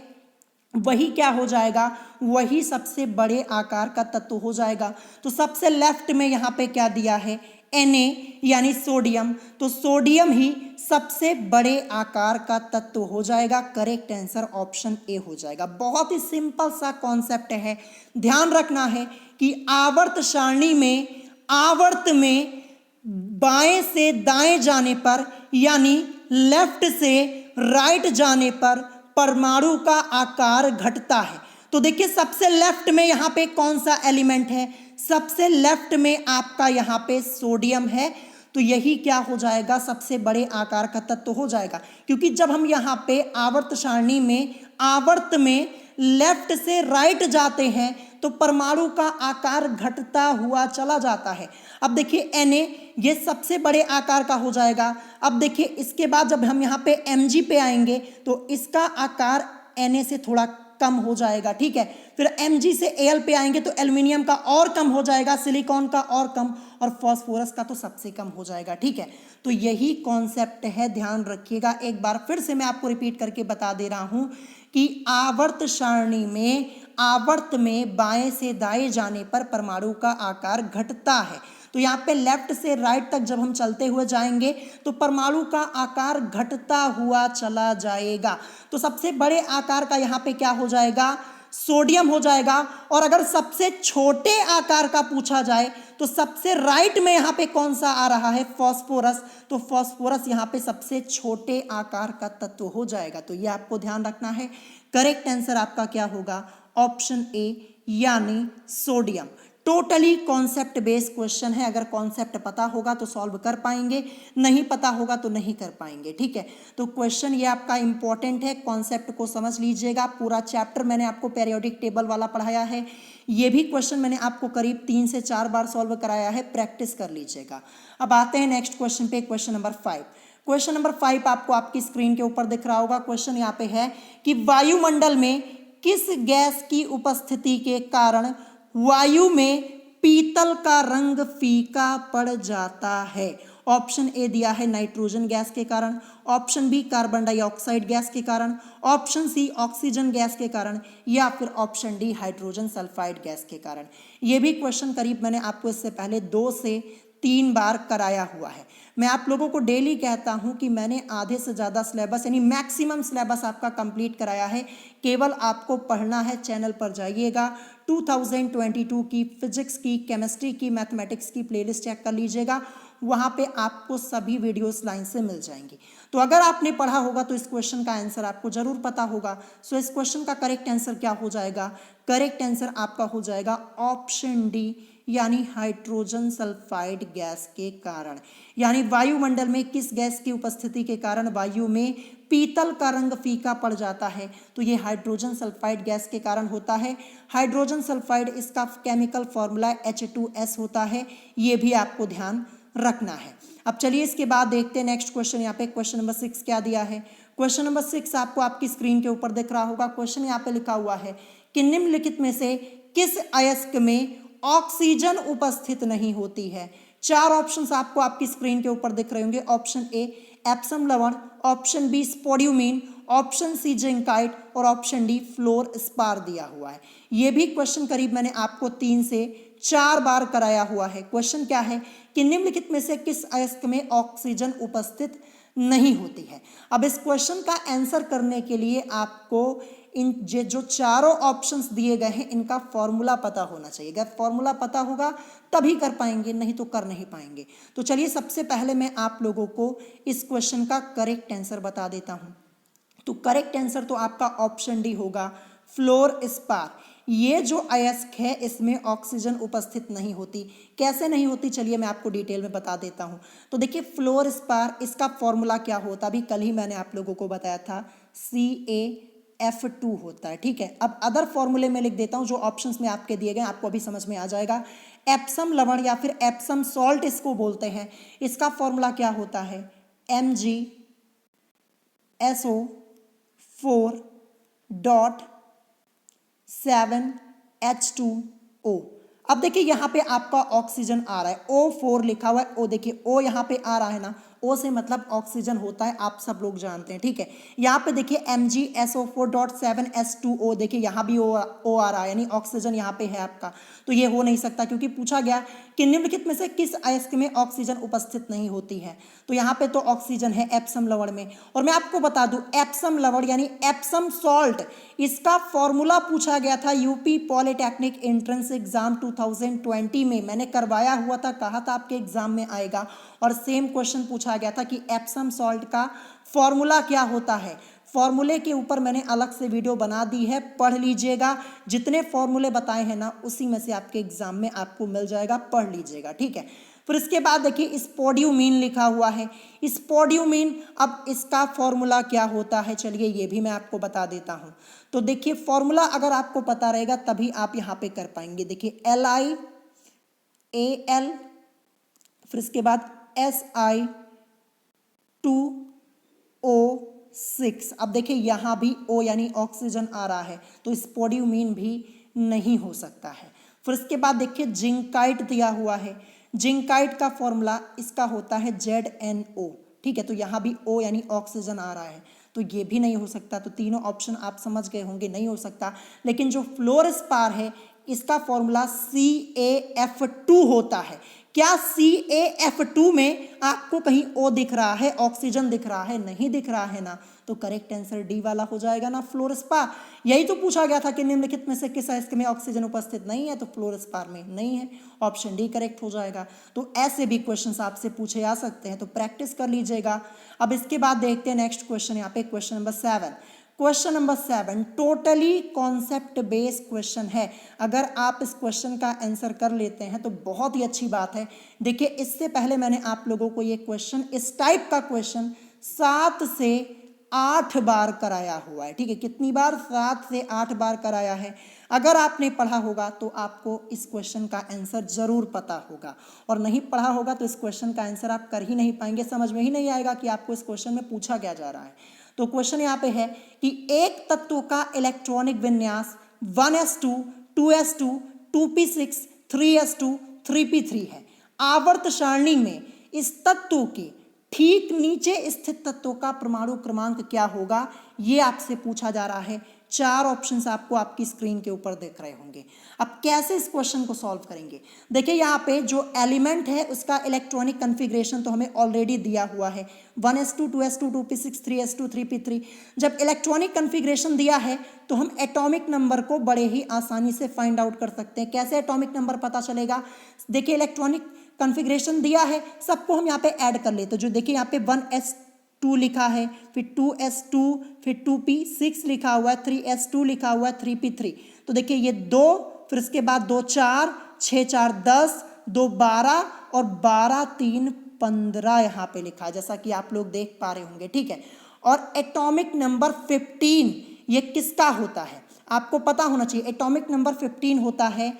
वही क्या हो जाएगा, वही सबसे बड़े आकार का तत्व हो जाएगा। तो सबसे लेफ्ट में यहाँ पे क्या दिया है, Na यानी सोडियम, तो सोडियम ही सबसे बड़े आकार का तत्व हो जाएगा। करेक्ट आंसर ऑप्शन ए हो जाएगा। बहुत ही सिंपल सा कॉन्सेप्ट है, ध्यान रखना है कि आवर्त सारणी में आवर्त में बाएं से दाएं जाने पर यानी लेफ्ट से राइट जाने पर परमाणु का आकार घटता है। तो देखिए सबसे लेफ्ट में यहाँ पे कौन सा एलिमेंट है, सबसे लेफ्ट में आपका यहाँ पे सोडियम है। तो यही क्या हो जाएगा, सबसे बड़े आकार का तत्व हो जाएगा, क्योंकि जब हम यहाँ पे आवर्त सारणी में आवर्त में लेफ्ट से राइट जाते हैं तो परमाणु का आकार घटता हुआ चला जाता है। अब देखिए Na ये सबसे बड़े आकार का हो जाएगा। अब देखिए इसके बाद जब हम यहाँ पे Mg पे आएंगे तो इसका आकार Na से थोड़ा कम हो जाएगा, ठीक है। फिर Mg से Al पे आएंगे तो एल्यूमिनियम का और कम हो जाएगा, सिलिकॉन का और कम, और फास्फोरस का तो सबसे कम हो जाएगा, ठीक है। तो यही कॉन्सेप्ट है, ध्यान रखिएगा। एक बार फिर से मैं आपको रिपीट करके बता दे रहा हूं कि आवर्त सारणी में आवर्त में बाएं से दाएं जाने पर परमाणु का आकार घटता है। तो यहाँ पे लेफ्ट से राइट तक जब हम चलते हुए जाएंगे तो परमाणु का आकार घटता हुआ चला जाएगा। तो सबसे बड़े आकार का यहाँ पे क्या हो जाएगा, सोडियम हो जाएगा। और अगर सबसे छोटे आकार का पूछा जाए तो सबसे राइट में यहाँ पे कौन सा आ रहा है, फास्फोरस। तो फास्फोरस यहाँ पे सबसे छोटे आकार का तत्व हो जाएगा। तो ये आपको ध्यान रखना है। करेक्ट आंसर आपका क्या होगा, ऑप्शन ए यानी sodium. Totally concept based question है। अगर कॉन्सेप्ट पता होगा तो सॉल्व कर पाएंगे, नहीं पता होगा तो नहीं कर पाएंगे, ठीक है। तो क्वेश्चन ये आपका इंपॉर्टेंट है, कॉन्सेप्ट को समझ लीजिएगा। पूरा चैप्टर मैंने आपको पीरियोडिक टेबल वाला पढ़ाया है। ये भी क्वेश्चन मैंने आपको करीब 3 से 4 बार सॉल्व कराया है, प्रैक्टिस कर लीजिएगा। अब आते हैं नेक्स्ट क्वेश्चन पे, क्वेश्चन नंबर 5। क्वेश्चन नंबर 5 आपको आपकी स्क्रीन के ऊपर दिख रहा होगा। क्वेश्चन यहाँ पे है कि वायुमंडल में किस गैस की उपस्थिति के कारण वायु में पीतल का रंग फीका पड़ जाता है। ऑप्शन ए दिया है नाइट्रोजन गैस के कारण, option B carbon dioxide gas के कारण, ऑप्शन सी ऑक्सीजन गैस के कारण, या फिर option D hydrogen sulphide gas के कारण। ये भी क्वेश्चन करीब मैंने आपको इससे पहले 2 से 3 बार कराया हुआ है। मैं आप लोगों को डेली कहता हूं कि मैंने आधे से ज़्यादा सिलेबस यानी मैक्सिमम सिलेबस आपका कंप्लीट कराया है। केवल आपको पढ़ना है, चैनल पर जाइएगा, 2022 की फिजिक्स की, केमिस्ट्री की, मैथमेटिक्स की प्लेलिस्ट चेक कर लीजिएगा, वहाँ पे आपको सभी वीडियोस लाइन से मिल जाएंगी। तो अगर आपने पढ़ा होगा तो इस क्वेश्चन का आंसर आपको जरूर पता होगा। सो इस क्वेश्चन का करेक्ट आंसर क्या हो जाएगा, करेक्ट आंसर आपका हो जाएगा ऑप्शन डी यानी हाइड्रोजन सल्फाइड गैस के कारण। यानी वायुमंडल में किस गैस की उपस्थिति के कारण वायु में पीतल का रंग फीका पड़ जाता है, तो ये हाइड्रोजन सल्फाइड गैस के कारण होता है। हाइड्रोजन सल्फाइड इसका केमिकल फॉर्मूला H2S होता है, ये भी आपको ध्यान रखना है। अब चलिए इसके बाद देखते हैं नेक्स्ट क्वेश्चन। यहाँ पे क्वेश्चन नंबर 6 क्या दिया है। क्वेश्चन नंबर 6 आपको आपकी स्क्रीन के ऊपर दिख रहा होगा। क्वेश्चन यहाँ पे लिखा हुआ है कि निम्नलिखित में से किस अयस्क में ऑक्सीजन उपस्थित नहीं होती है। 4 ऑप्शंस आपको आपकी स्क्रीन के ऊपर दिख रहे होंगे। ऑप्शन ए एप्सम लवण, option B spodumene, option C zincite और ऑप्शन डी फ्लोर स्पार दिया हुआ है। ये भी क्वेश्चन करीब मैंने आपको 3 से 4 बार कराया हुआ है। क्वेश्चन क्या है कि निम्नलिखित में से किस अयस्क में ऑक्सीजन उपस्थित नहीं होती है। अब इस क्वेश्चन का आंसर करने के लिए आपको इन जो चारों ऑप्शंस दिए गए हैं इनका फॉर्मूला पता होना चाहिए। अगर फॉर्मूला पता होगा तभी कर पाएंगे, नहीं तो कर नहीं पाएंगे। तो चलिए सबसे पहले मैं आप लोगों को इस क्वेश्चन का करेक्ट आंसर बता देता हूं। तो करेक्ट आंसर तो आपका ऑप्शन डी होगा, फ्लोर स्पार। ये जो अयस्क है इसमें ऑक्सीजन उपस्थित नहीं होती। कैसे नहीं होती, चलिए मैं आपको डिटेल में बता देता हूं। तो देखिए फ्लोर स्पार, इसका फॉर्मूला क्या होता, अभी कल ही मैंने आप लोगों को बताया था, CaF2 होता है, ठीक है। अब अदर फॉर्मूले में लिख देता हूं जो ऑप्शंस में आपके दिए गए, आपको अभी समझ में आ जाएगा। एप्सम लवण या फिर एप्सम सॉल्ट इसको बोलते हैं। इसका फॉर्मूला क्या होता है, MgSO4.7H2O। अब देखिए यहाँ पे आपका ऑक्सीजन आ रहा है, O4 लिखा हुआ है। O देखिए O यहाँ पे आ रहा है ना, O से मतलब ऑक्सीजन होता है, आप सब लोग जानते हैं, ठीक है। यहाँ पे देखिए MgSO4.7H2O, देखिए यहाँ भी O आ रहा है, यानी ऑक्सीजन यहाँ पे है आपका। तो ये हो नहीं सकता क्योंकि पूछा गया कि निम्नलिखित में से किस अयस्क में ऑक्सीजन उपस्थित नहीं होती है। तो यहाँ पे तो ऑक्सीजन है एप्सम लवण में। और मैं आपको बता दूं एप्सम लवण यानी एप्सम सॉल्ट, इसका फॉर्मूला पूछा गया था यूपी पॉलिटेक्निक एंट्रेंस एग्जाम 2020 में, मैंने करवाया हुआ था, कहा था आपके एग्जाम में आएगा। और सेम क्वेश्चन पूछा गया था कि एप्सम सॉल्ट का फॉर्मूला क्या होता है। फॉर्मूले के ऊपर मैंने अलग से वीडियो बना दी है, पढ़ लीजिएगा। जितने फॉर्मूले बताए हैं ना उसी में से आपके एग्जाम में आपको मिल जाएगा, पढ़ लीजिएगा, ठीक है। फिर इसके बाद देखिए स्पोड्यूमीन लिखा हुआ है। स्पोड्यूमीन, अब इसका फॉर्मूला क्या होता है, चलिए ये भी मैं आपको बता देता हूँ। तो देखिए फॉर्मूला अगर आपको पता रहेगा तभी आप यहाँ पे कर पाएंगे। देखिए LiAl, फिर इसके बाद Si2O6। अब देखिए यहाँ भी O यानी ऑक्सीजन आ रहा है, तो स्पोड्यूमीन भी नहीं हो सकता है। फिर इसके बाद देखिए जिंकाइट दिया हुआ है। जिंकाइट का फॉर्मूला इसका होता है ZnO, ठीक है। तो यहाँ भी O यानी ऑक्सीजन आ रहा है, तो ये भी नहीं हो सकता। तो तीनों ऑप्शन आप समझ गए होंगे, नहीं हो सकता। लेकिन जो फ्लोरस्पार है इसका फॉर्मूला CaF2 होता है। क्या CaF2 में आपको कहीं O दिख रहा है, ऑक्सीजन दिख रहा है? नहीं दिख रहा है ना, तो करेक्ट आंसर डी वाला हो जाएगा ना, फ्लोरस्पार। यही तो पूछा गया था कि निम्नलिखित में से किस अयस्क में ऑक्सीजन उपस्थित नहीं है, तो फ्लोरस्पार में नहीं है, ऑप्शन डी करेक्ट हो जाएगा। तो ऐसे भी क्वेश्चंस आपसे पूछे जा सकते हैं, तो प्रैक्टिस कर लीजिएगा। अब इसके बाद देखते हैं नेक्स्ट क्वेश्चन, यहाँ पे question number 7। Question number 7 totally concept based question है। अगर आप इस क्वेश्चन का आंसर कर लेते हैं तो बहुत ही अच्छी बात है। देखिए इससे पहले मैंने आप लोगों को ये क्वेश्चन, इस टाइप का क्वेश्चन 7 से 8 बार कराया हुआ है, ठीक है। कितनी बार? 7 से 8 बार कराया है। अगर आपने पढ़ा होगा तो आपको इस क्वेश्चन का आंसर जरूर पता होगा, और नहीं पढ़ा होगा तो इस क्वेश्चन का आंसर आप कर ही नहीं पाएंगे, समझ में ही नहीं आएगा कि आपको इस क्वेश्चन में पूछा क्या जा रहा है। तो क्वेश्चन यहाँ पे है कि एक तत्व का इलेक्ट्रॉनिक विन्यास 1s2, 2s2, 2p6, 3s2, 3p3 है। आवर्त सारणी में इस तत्व के ठीक नीचे स्थित तत्वों का परमाणु क्रमांक क्या होगा, ये आपसे पूछा जा रहा है। 4 ऑप्शंस आपको आपकी स्क्रीन के ऊपर दिख रहे होंगे। अब कैसे इस क्वेश्चन को सॉल्व करेंगे? देखिए यहाँ पे जो एलिमेंट है उसका इलेक्ट्रॉनिक कन्फिग्रेशन तो हमें ऑलरेडी दिया हुआ है, 1s2, 2s2, 2p6, 3s2, 3p3। जब इलेक्ट्रॉनिक कन्फिग्रेशन दिया है तो हम एटॉमिक नंबर को बड़े ही आसानी से फाइंड आउट कर सकते हैं। कैसे एटॉमिक नंबर पता चलेगा? देखिए इलेक्ट्रॉनिक कन्फिग्रेशन दिया है, सबको हम यहाँ पे ऐड कर लेते हैं। जो देखिए यहाँ पे 1s2 लिखा है, फिर 2s2, फिर 2p6 लिखा हुआ है, 3s2 लिखा हुआ है, 3p3। तो देखिए ये 2, फिर इसके बाद 2 4, 6 4 10, 2 12 और 12 3 15 यहाँ पे लिखा है, जैसा कि आप लोग देख पा रहे होंगे, ठीक है। और एटॉमिक नंबर 15 ये किसका होता है? आपको पता होना चाहिए। एटॉमिक नंबर 15 होता है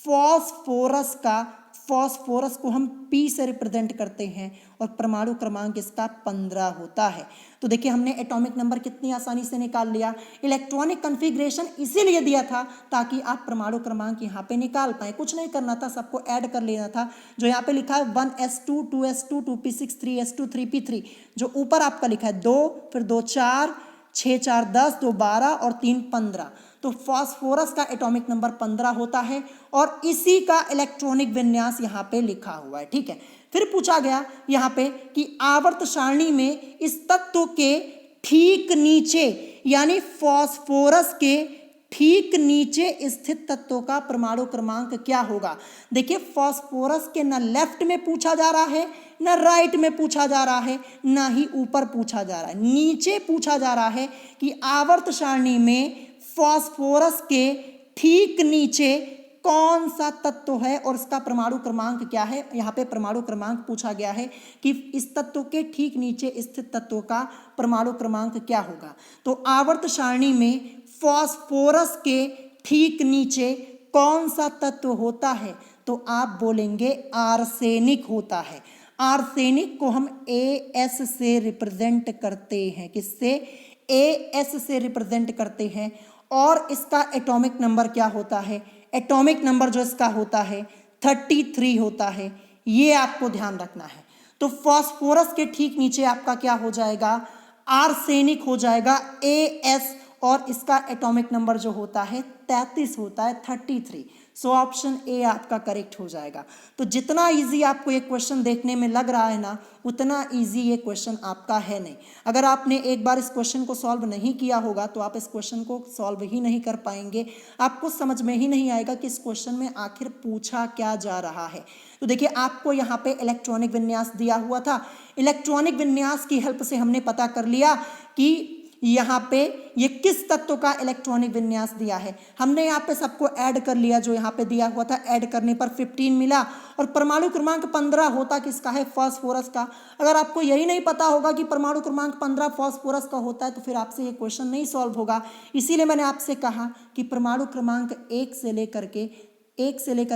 फॉस्फोरस का। फॉस्फोरस को हम P से रिप्रेजेंट करते हैं और परमाणु क्रमांक इसका 15 होता है। तो देखिए हमने एटॉमिक नंबर कितनी आसानी से निकाल लिया। इलेक्ट्रॉनिक कन्फिग्रेशन इसीलिए दिया था ताकि आप परमाणु क्रमांक यहाँ पे निकाल पाए, कुछ नहीं करना था, सबको ऐड कर लेना था। जो यहाँ पे लिखा है 1s2, 2s2, 2p6, 3s2, 3p3, जो ऊपर आपका लिखा है 2, फिर 2 4, 6 4 10, 2 12 और 3 15। तो फास्फोरस का एटॉमिक नंबर 15 होता है और इसी का इलेक्ट्रॉनिक विन्यास यहाँ पे लिखा हुआ है, ठीक है। फिर पूछा गया यहाँ पे कि आवर्त सारणी में इस तत्व के ठीक नीचे यानी फास्फोरस के ठीक नीचे स्थित तत्वों का परमाणु क्रमांक क्या होगा। देखिए फास्फोरस के न लेफ्ट में पूछा जा रहा है, न राइट में पूछा जा रहा है, न ही ऊपर पूछा जा रहा है, नीचे पूछा जा रहा है कि आवर्त सारणी में फास्फोरस के ठीक नीचे कौन सा तत्व है और इसका परमाणु क्रमांक क्या है। यहाँ पे परमाणु क्रमांक पूछा गया है कि इस तत्व के ठीक नीचे स्थित तत्व का परमाणु क्रमांक क्या होगा। तो आवर्त सारणी में फास्फोरस के ठीक नीचे कौन सा तत्व होता है, तो आप बोलेंगे आर्सेनिक होता है। आर्सेनिक को हम AS से रिप्रेजेंट करते हैं, किससे? AS से रिप्रेजेंट करते हैं। और इसका एटॉमिक नंबर क्या होता है? एटॉमिक नंबर जो इसका होता है 33 होता है, ये आपको ध्यान रखना है। तो फास्फोरस के ठीक नीचे आपका क्या हो जाएगा? आर्सेनिक हो जाएगा AS, और इसका एटॉमिक नंबर जो होता है 33 होता है 33। सो ऑप्शन ए आपका करेक्ट हो जाएगा। तो जितना इजी आपको ये क्वेश्चन देखने में लग रहा है ना, उतना इजी ये क्वेश्चन आपका है नहीं। अगर आपने एक बार इस क्वेश्चन को सॉल्व नहीं किया होगा तो आप इस क्वेश्चन को सॉल्व ही नहीं कर पाएंगे, आपको समझ में ही नहीं आएगा कि इस क्वेश्चन में आखिर पूछा क्या जा रहा है। तो देखिए आपको यहाँ पे इलेक्ट्रॉनिक विन्यास दिया हुआ था, इलेक्ट्रॉनिक विन्यास की हेल्प से हमने पता कर लिया कि यहाँ पे ये किस तत्व का इलेक्ट्रॉनिक विन्यास दिया है। हमने यहाँ पे सबको ऐड कर लिया, जो यहाँ पे दिया हुआ था ऐड करने पर 15 मिला, और परमाणु क्रमांक 15 होता किसका है, फास्फोरस का। अगर आपको यही नहीं पता होगा कि परमाणु क्रमांक 15 फास्फोरस का होता है तो फिर आपसे ये क्वेश्चन नहीं सॉल्व होगा। इसीलिए मैंने आपसे कहा कि परमाणु क्रमांक 1 से लेकर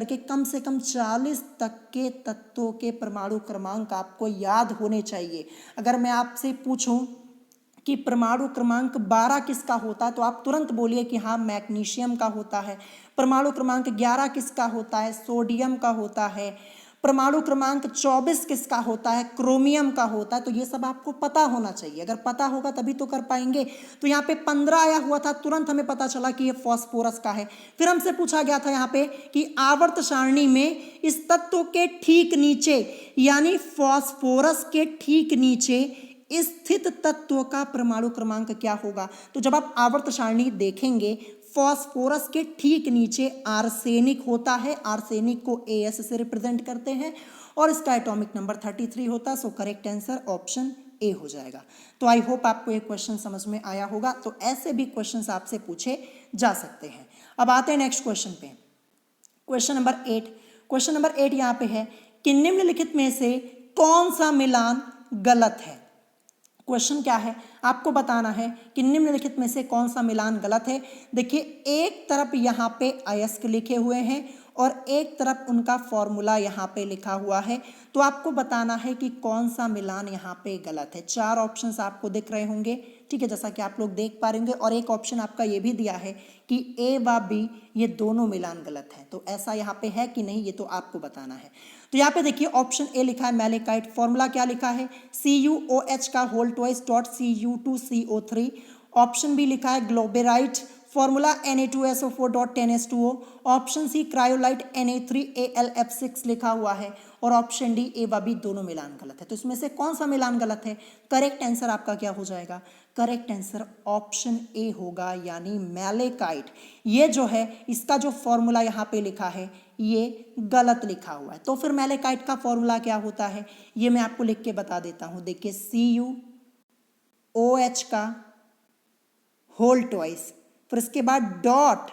के कम से कम 40 तक के तत्वों के परमाणु क्रमांक आपको याद होने चाहिए। अगर मैं आपसे पूछूं कि परमाणु क्रमांक 12 किसका होता है तो आप तुरंत बोलिए कि हाँ मैग्नीशियम का होता है। परमाणु क्रमांक 11 किसका होता है, सोडियम का होता है। परमाणु क्रमांक 24 किसका होता है, क्रोमियम का होता है। तो ये सब आपको पता होना चाहिए, अगर पता होगा तभी तो कर पाएंगे। तो यहाँ पे 15 आया हुआ था, तुरंत हमें पता चला कि ये फास्फोरस का है। फिर हमसे पूछा गया था यहाँ पे कि आवर्त सारणी में इस तत्व के ठीक नीचे, यानी फास्फोरस के ठीक नीचे स्थित तत्व का परमाणु क्रमांक क्या होगा। तो जब आप आवर्त सारणी देखेंगे, फास्फोरस के ठीक नीचे आर्सेनिक होता है, आर्सेनिक को AS से रिप्रेजेंट करते हैं, और इसका एटॉमिक नंबर 33 होता है। सो करेक्ट आंसर ऑप्शन ए हो जाएगा। तो आई होप आपको ये क्वेश्चन समझ में आया होगा। तो ऐसे भी क्वेश्चंस आपसे पूछे जा सकते हैं। अब आते हैं नेक्स्ट क्वेश्चन पे, क्वेश्चन नंबर 8। क्वेश्चन नंबर 8 यहाँ पे है कि निम्नलिखित में से कौन सा मिलान गलत है। क्वेश्चन क्या है, आपको बताना है कि निम्नलिखित में से कौन सा मिलान गलत है। देखिए एक तरफ यहाँ पे अयस्क लिखे हुए हैं और एक तरफ उनका फॉर्मूला यहाँ पे लिखा हुआ है। तो आपको बताना है कि कौन सा मिलान यहाँ पे गलत है। 4 ऑप्शंस आपको दिख रहे होंगे, ठीक है, जैसा कि आप लोग देख पा रहे होंगे। और एक ऑप्शन आपका ये भी दिया है कि A व B ये दोनों मिलान गलत है। तो ऐसा यहाँ पे है कि नहीं, ये तो आपको बताना है। तो यहाँ पे देखिए ऑप्शन ए लिखा है मैलेकाइट, फॉर्मूला क्या लिखा है, CuOH का whole twice dot Cu2CO3। Option B लिखा है glauberite, formula Na2SO4.10H2O। Option C cryolite Na3AlF6 लिखा हुआ है, और ऑप्शन डी ए व बी दोनों मिलान गलत है। तो इसमें से कौन सा मिलान गलत है, करेक्ट आंसर आपका क्या हो जाएगा, करेक्ट आंसर ऑप्शन ए होगा, यानी मैलेकाइट। ये जो है इसका जो फॉर्मूला यहाँ पे लिखा है ये गलत लिखा हुआ है। तो फिर मैलेकाइट का फॉर्मूला क्या होता है ये मैं आपको लिख के बता देता हूँ। देखिए CuOH का होल ट्वाइस, फिर इसके बाद डॉट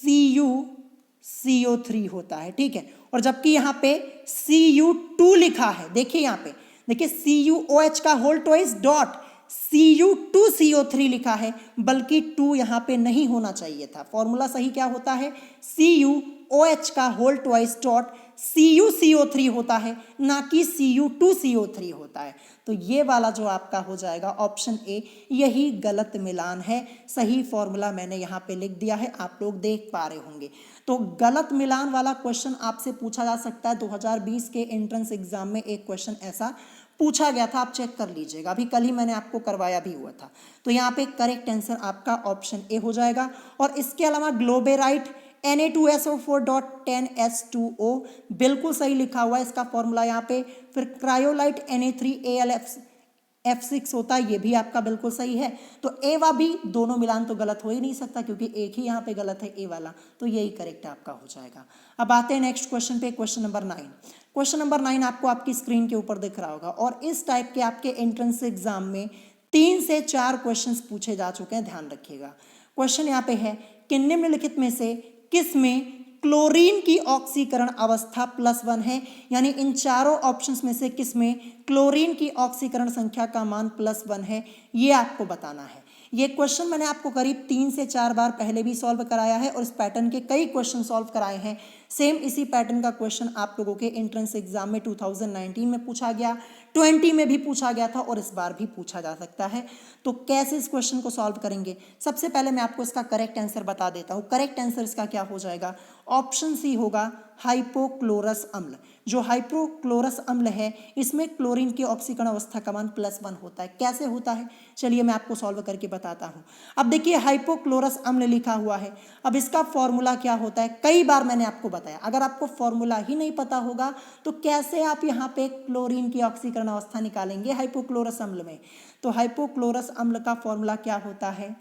CuCO3 होता है, ठीक है। और जबकि यहाँ पे Cu2 लिखा है, देखिए यहाँ पे देखिए CuOH का होल ट्वाइस डॉट Cu2CO3 लिखा है, बल्कि 2 यहाँ पे नहीं होना चाहिए था। फॉर्मूला सही क्या होता है, CuOH का होल ट्वाइस डॉट CuCO3 होता है, ना कि Cu2CO3 होता है। तो ये वाला जो आपका हो जाएगा ऑप्शन ए, यही गलत मिलान है। सही फॉर्मूला मैंने यहाँ पे लिख दिया है, आप लोग देख पा रहे होंगे। तो गलत मिलान वाला क्वेश्चन आपसे पूछा जा सकता है। 2020 के एंट्रेंस एग्जाम में एक क्वेश्चन ऐसा पूछा गया था, आप चेक कर लीजिएगा, अभी कल ही मैंने आपको करवाया भी हुआ था। तो यहाँ पे करेक्ट आंसर आपका ऑप्शन ए हो जाएगा। और इसके अलावा ग्लोबेराइट Na2SO4.10H2O बिल्कुल सही लिखा हुआ है, इसका फॉर्मूला यहाँ पे। फिर क्रायोलाइट Na3AlF6 होता है, ये भी आपका बिल्कुल सही है। तो ए व बी दोनों मिलान तो गलत हो ही नहीं सकता, क्योंकि एक ही यहाँ पे गलत है ए वाला, तो यही करेक्ट आपका हो जाएगा। अब आते हैं नेक्स्ट क्वेश्चन पे, क्वेश्चन नंबर 9। क्वेश्चन नंबर 9 आपको आपकी स्क्रीन के ऊपर दिख रहा होगा, और इस टाइप के आपके एंट्रेंस एग्जाम में 3 से 4 क्वेश्चंस पूछे जा चुके हैं, ध्यान रखिएगा। क्वेश्चन यहाँ पे है कि निम्नलिखित में से किस में क्लोरीन की ऑक्सीकरण अवस्था +1 है, यानी इन चारों ऑप्शंस में से किस में क्लोरीन की ऑक्सीकरण संख्या का मान +1 है, ये आपको बताना है। ये क्वेश्चन मैंने आपको करीब 3 से 4 बार पहले भी सॉल्व कराया है, और इस पैटर्न के कई क्वेश्चन सॉल्व कराए हैं। सेम इसी पैटर्न का क्वेश्चन आप लोगों के एंट्रेंस एग्जाम में 2019 में पूछा गया, 20 में भी पूछा गया था, और इस बार भी पूछा जा सकता है। तो कैसे इस क्वेश्चन को सॉल्व करेंगे, सबसे पहले मैं आपको इसका करेक्ट आंसर बता देता हूँ। करेक्ट आंसर इसका क्या हो जाएगा, ऑप्शन सी होगा हाइपोक्लोरस अम्ल। जो हाइपोक्लोरस अम्ल है इसमें क्लोरीन की ऑक्सीकरण अवस्था का मान +1 होता है। कैसे होता है चलिए मैं आपको सॉल्व करके बताता हूँ। अब देखिए हाइपोक्लोरस अम्ल लिखा हुआ है, अब इसका फॉर्मूला क्या होता है कई बार मैंने आपको बताया। अगर आपको फॉर्मूला ही नहीं पता होगा तो कैसे आप यहाँ पे क्लोरीन की ऑक्सीकरण अवस्था निकालेंगे हाइपोक्लोरस अम्ल में। तो हाइपोक्लोरस अम्ल का फॉर्मूला क्या होता है,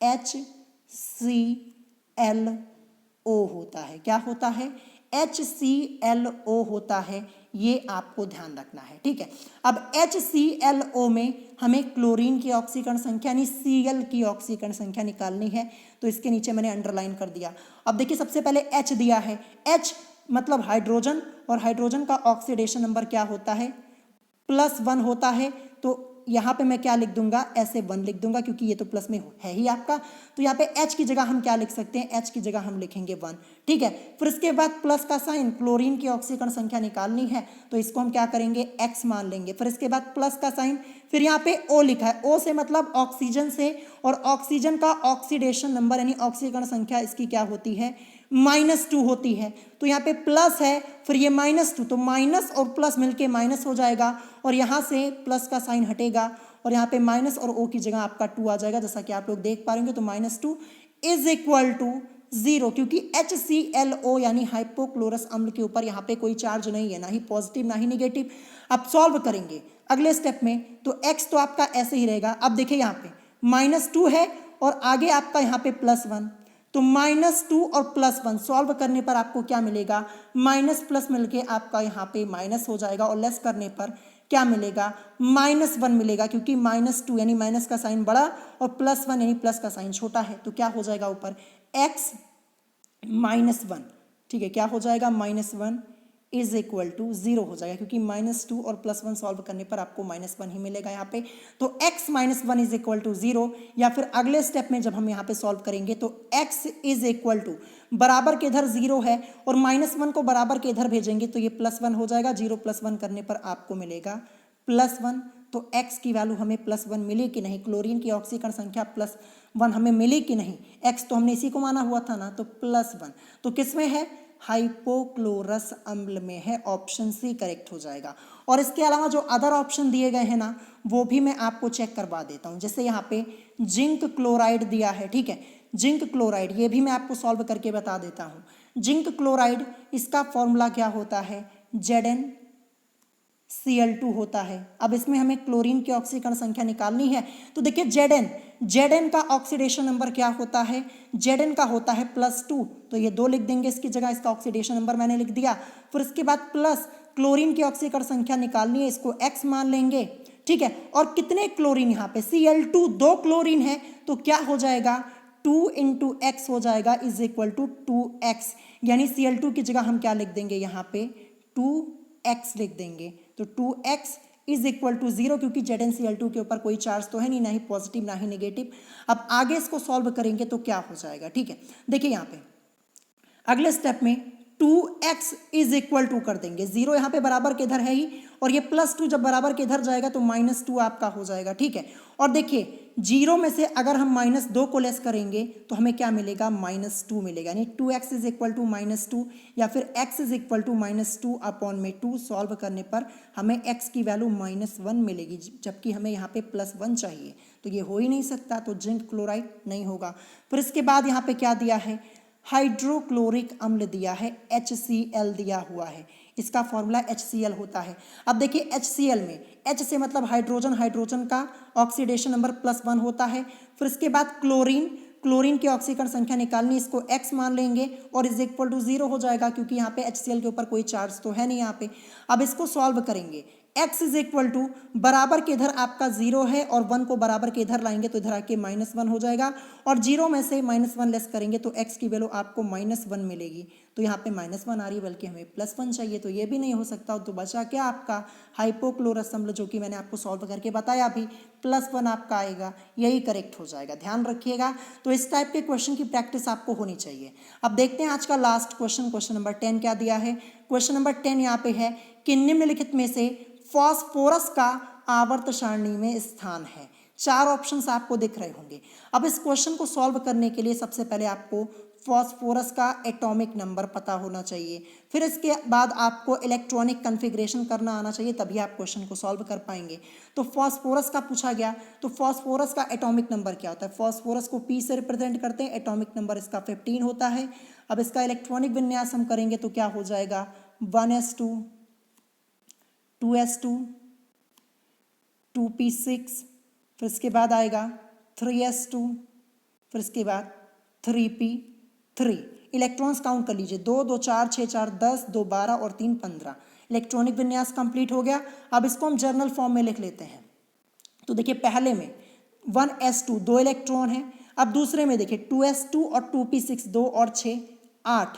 HClO होता है। क्या होता है, HClO होता है। ये आपको ध्यान रखना है, ठीक है। अब HClO में हमें क्लोरीन की ऑक्सीकरण संख्या यानी Cl की ऑक्सीकरण संख्या निकालनी है, तो इसके नीचे मैंने अंडरलाइन कर दिया। अब देखिए सबसे पहले H दिया है, H मतलब हाइड्रोजन, और हाइड्रोजन का ऑक्सीडेशन नंबर क्या होता है, +1 होता है। तो यहाँ पे मैं क्या लिख दूंगा, ऐसे 1 लिख दूंगा क्योंकि ये तो प्लस में है ही आपका। तो यहाँ पे H की जगह हम क्या लिख सकते हैं, H की जगह हम लिखेंगे 1, ठीक है। फिर इसके बाद प्लस का साइन, क्लोरीन की ऑक्सीकरण संख्या निकालनी है तो इसको हम क्या करेंगे, X मान लेंगे। फिर इसके बाद प्लस का साइन, फिर यहाँ पे O लिखा है, O से मतलब ऑक्सीजन से, और ऑक्सीजन का ऑक्सीडेशन नंबर यानी ऑक्सीकरण संख्या इसकी क्या होती है, -2 होती है। तो यहाँ पे प्लस है, फिर ये -2, तो माइनस और प्लस मिलके माइनस हो जाएगा, और यहाँ से प्लस का साइन हटेगा और यहाँ पे माइनस और O की जगह आपका 2 आ जाएगा, जैसा कि आप लोग देख पा रहे होंगे। तो -2 = 0, क्योंकि HClO यानी हाइपोक्लोरस अम्ल के ऊपर यहाँ पे कोई चार्ज नहीं है, ना ही पॉजिटिव ना ही नेगेटिव। अब सॉल्व करेंगे अगले स्टेप में, तो X तो आपका ऐसे ही रहेगा। अब देखिए यहाँ पे -2 है और आगे आपका यहाँ पे +1, तो -2 और +1 सॉल्व करने पर आपको क्या मिलेगा, माइनस प्लस मिलके आपका यहाँ पे माइनस हो जाएगा, और लेस करने पर क्या मिलेगा, -1 मिलेगा, क्योंकि -2 यानी माइनस का साइन बड़ा और +1 यानी प्लस का साइन छोटा है। तो क्या हो जाएगा ऊपर, X -1, ठीक है, क्या हो जाएगा, -1 = 0 हो जाएगा, क्योंकि -2 और +1 सॉल्व करने पर आपको -1 ही मिलेगा यहाँ पे। तो X -1 = 0, या फिर अगले स्टेप में जब हम यहाँ पे सॉल्व करेंगे तो X = बराबर के इधर 0 है और -1 को बराबर के इधर भेजेंगे तो ये +1 हो जाएगा। 0 + 1 करने पर आपको मिलेगा +1। तो X की वैल्यू हमें +1 मिली कि नहीं, क्लोरीन की ऑक्सीकरण संख्या +1 हमें मिली कि नहीं, X तो हमने इसी को माना हुआ था ना, तो +1। तो किस में है, हाइपोक्लोरस अम्ल में है, ऑप्शन सी करेक्ट हो जाएगा। और इसके अलावा जो अदर ऑप्शन दिए गए हैं ना, वो भी मैं आपको चेक करवा देता हूँ। जैसे यहाँ पे जिंक क्लोराइड दिया है, ठीक है, जिंक क्लोराइड, ये भी मैं आपको सॉल्व करके बता देता हूँ। जिंक क्लोराइड, इसका फॉर्मूला क्या होता है, ZnCl2 होता है। अब इसमें हमें क्लोरीन की ऑक्सीकरण संख्या निकालनी है, तो देखिए Zn का ऑक्सीडेशन नंबर क्या होता है, Zn का होता है +2, तो ये 2 लिख देंगे इसकी जगह, इसका ऑक्सीडेशन नंबर मैंने लिख दिया। फिर इसके बाद प्लस क्लोरीन की ऑक्सीकरण संख्या निकालनी है, इसको X मान लेंगे, ठीक है। और कितने क्लोरीन, यहाँ पे Cl2 2 क्लोरीन है, तो क्या हो जाएगा, 2 × X हो जाएगा = 2X, यानी Cl2 की जगह हम क्या लिख देंगे, यहाँ पे 2X लिख देंगे। तो 2X = 0, क्योंकि ZnCl2 के ऊपर कोई चार्ज तो है नहीं, ना ही पॉजिटिव ना ही नेगेटिव। अब आगे इसको सॉल्व करेंगे तो क्या हो जाएगा, ठीक है। देखिए यहाँ पे अगले स्टेप में 2X = कर देंगे, 0 यहाँ पे बराबर के इधर है ही, और ये +2 जब बराबर के इधर जाएगा तो -2 आपका हो जाएगा, ठीक है। और देखिए 0 में से अगर हम -2 को लेस करेंगे तो हमें क्या मिलेगा, -2 मिलेगा, यानी 2X = -2, या फिर X = -2/2। सॉल्व करने पर हमें X की वैल्यू -1 मिलेगी, जबकि हमें यहाँ पे +1 चाहिए, तो ये हो ही नहीं सकता, तो जिंक क्लोराइड नहीं होगा। फिर इसके बाद यहाँ पे क्या दिया है, हाइड्रोक्लोरिक अम्ल दिया है, HCl दिया हुआ है, इसका फॉर्मूला HCl होता है। अब देखिए HCl में H से मतलब हाइड्रोजन, हाइड्रोजन का ऑक्सीडेशन नंबर +1 होता है। फिर इसके बाद क्लोरीन की ऑक्सीकरण संख्या निकालनी, इसको X मान लेंगे और = 0 हो जाएगा, क्योंकि यहाँ पे HCl के ऊपर कोई चार्ज तो है नहीं यहाँ पे। अब इसको सॉल्व करेंगे, X = बराबर के इधर आपका 0 है और 1 को बराबर के इधर लाएंगे तो इधर आके -1 हो जाएगा, और 0 में से -1 लेस करेंगे तो X की वैल्यू आपको -1 मिलेगी। तो यहाँ पे -1 आ रही है, बल्कि हमें +1 चाहिए, तो ये भी नहीं हो सकता। तो बचा क्या आपका, हाइपोक्लोरस अम्ल, जो कि मैंने आपको सॉल्व करके बताया अभी, +1 आपका आएगा, यही करेक्ट हो जाएगा, ध्यान रखिएगा। तो इस टाइप के क्वेश्चन की प्रैक्टिस आपको होनी चाहिए। अब देखते हैं आज का लास्ट क्वेश्चन नंबर 10 क्या दिया है। क्वेश्चन नंबर 10 यहाँ पे है कि निम्नलिखित में से फास्फोरस का आवर्त सारणी में स्थान है। 4 ऑप्शंस आपको दिख रहे होंगे। अब इस क्वेश्चन को सॉल्व करने के लिए सबसे पहले आपको फॉस्फोरस का एटॉमिक नंबर पता होना चाहिए। फिर इसके बाद आपको इलेक्ट्रॉनिक कन्फिग्रेशन करना आना चाहिए, तभी आप क्वेश्चन को सॉल्व कर पाएंगे। तो फॉस्फोरस का पूछा गया, तो फॉस्फोरस का एटॉमिक नंबर क्या होता है? फॉस्फोरस को P से रिप्रेजेंट करते हैं, एटॉमिक नंबर इसका 15 होता है। अब इसका इलेक्ट्रॉनिक विन्यास हम करेंगे तो क्या हो जाएगा? 1s2, 2s2, 2p6, फिर इसके बाद आएगा 3s2, फिर इसके बाद 3p3। इलेक्ट्रॉन्स काउंट कर लीजिए, 2 2 4 6 4 10, 2 12 और 3 15। इलेक्ट्रॉनिक विन्यास कंप्लीट हो गया। अब इसको हम जर्नल फॉर्म में लिख लेते हैं। तो देखिए पहले में 1s2 2 इलेक्ट्रॉन है। अब दूसरे में देखिए 2s2 और 2p6 2 और 6 8,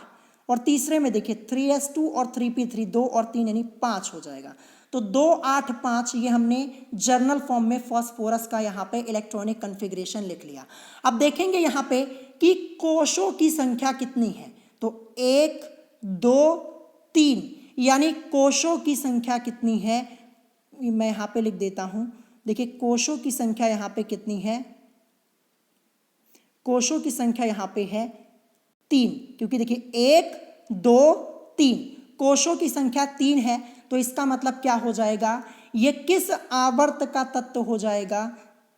और तीसरे में देखिए 3s2 और 3p3 2 और 3 यानी 5 हो जाएगा। तो 2 8 5 ये हमने जर्नल फॉर्म में फॉस्फोरस का यहाँ पे इलेक्ट्रॉनिक कन्फिग्रेशन लिख लिया। अब देखेंगे यहाँ पे कि कोशों की संख्या कितनी है। तो 1 2 3 यानी कोशों की संख्या कितनी है, मैं यहाँ पे लिख देता हूँ। देखिए कोशों की संख्या यहाँ पे कितनी है? कोशों की संख्या यहाँ पे है 3, क्योंकि देखिए 1 2 3 कोशों की संख्या 3 है। तो इसका मतलब क्या हो जाएगा? ये किस आवर्त का तत्व हो जाएगा?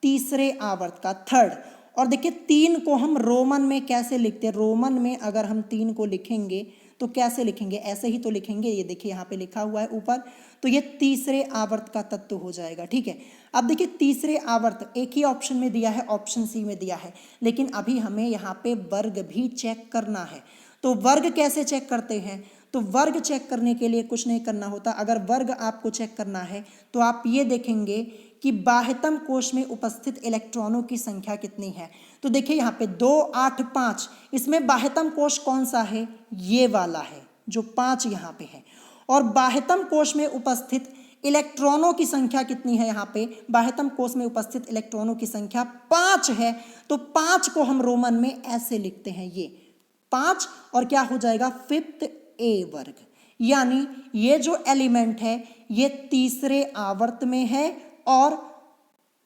तीसरे आवर्त का, थर्ड। और देखिए 3 को हम रोमन में कैसे लिखते हैं? रोमन में अगर हम 3 को लिखेंगे तो कैसे लिखेंगे? ऐसे ही तो लिखेंगे। ये देखिए यहाँ पे लिखा हुआ है ऊपर, तो ये तीसरे आवर्त का तत्व हो जाएगा। ठीक है, अब देखिए तीसरे आवर्त एक ही ऑप्शन में दिया है, ऑप्शन सी में दिया है, लेकिन अभी हमें यहाँ पे वर्ग भी चेक करना है। तो वर्ग कैसे चेक करते हैं? तो वर्ग चेक करने के लिए कुछ नहीं करना होता। अगर वर्ग आपको चेक करना है तो आप ये देखेंगे कि बाह्यतम कोश में उपस्थित इलेक्ट्रॉनों की संख्या कितनी है। तो देखिए यहाँ पे 2 8 5, इसमें बाह्यतम कोश कौन सा है? ये वाला है जो 5 यहाँ पे है। और बाह्यतम कोश में उपस्थित इलेक्ट्रॉनों की संख्या कितनी है? यहाँ पे बाह्यतम कोश में उपस्थित इलेक्ट्रॉनों की संख्या 5 है। तो 5 को हम रोमन में ऐसे लिखते हैं, ये 5, और क्या हो जाएगा? 5th A वर्ग। यानी ये जो एलिमेंट है ये तीसरे आवर्त में है और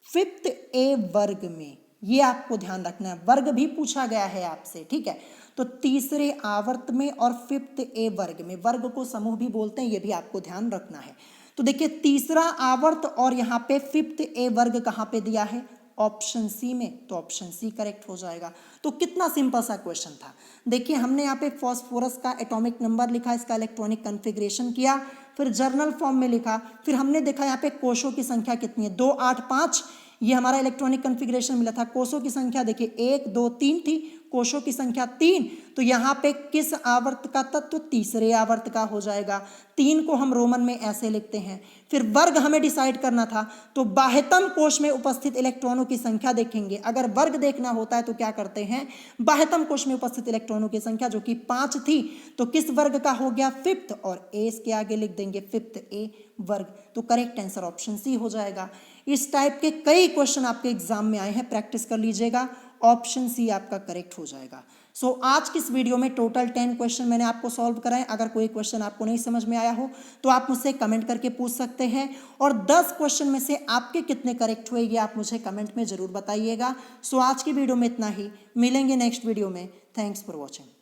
5th A वर्ग में। ये आपको ध्यान रखना है, वर्ग भी पूछा गया है आपसे। ठीक है, तो तीसरे आवर्त में और 5th A वर्ग में, वर्ग को समूह भी बोलते हैं, ये भी आपको ध्यान रखना है। तो देखिए तीसरा आवर्त और यहाँ पे 5th A वर्ग कहाँ पे दिया है? ऑप्शन सी में, तो ऑप्शन सी करेक्ट हो जाएगा। तो कितना सिंपल सा क्वेश्चन था। देखिए हमने यहाँ पे फॉस्फोरस का एटॉमिक नंबर लिखा, इसका इलेक्ट्रॉनिक कन्फिग्रेशन किया, फिर जर्नल फॉर्म में लिखा, फिर हमने देखा यहाँ पे कोशों की संख्या कितनी है, 2 8 5, ये हमारा इलेक्ट्रॉनिक कन्फिग्रेशन मिला था। कोशों की संख्या देखिए 1 2 3 थी, कोशों की संख्या 3, तो यहाँ पे किस आवर्त का तत्व? तीसरे आवर्त का हो जाएगा। 3 को हम रोमन में ऐसे लिखते हैं। फिर वर्ग हमें डिसाइड करना था, तो बाह्यतम कोश में उपस्थित इलेक्ट्रॉनों की संख्या देखेंगे। अगर वर्ग देखना होता है तो क्या करते हैं? बाह्यतम कोश में उपस्थित इलेक्ट्रॉनों की संख्या जो कि 5 थी, तो किस वर्ग का हो गया? 5th, और ए इसके आगे लिख देंगे 5th A वर्ग। तो करेक्ट आंसर ऑप्शन सी हो जाएगा। इस टाइप के कई क्वेश्चन आपके एग्जाम में आए हैं, प्रैक्टिस कर लीजिएगा, ऑप्शन सी आपका करेक्ट हो जाएगा। सो आज की इस वीडियो में टोटल 10 क्वेश्चन मैंने आपको सॉल्व कराए। अगर कोई क्वेश्चन आपको नहीं समझ में आया हो तो आप मुझसे कमेंट करके पूछ सकते हैं, और 10 क्वेश्चन में से आपके कितने करेक्ट हुए ये आप मुझे कमेंट में ज़रूर बताइएगा। सो आज की वीडियो में इतना ही, मिलेंगे नेक्स्ट वीडियो में। Thanks for watching.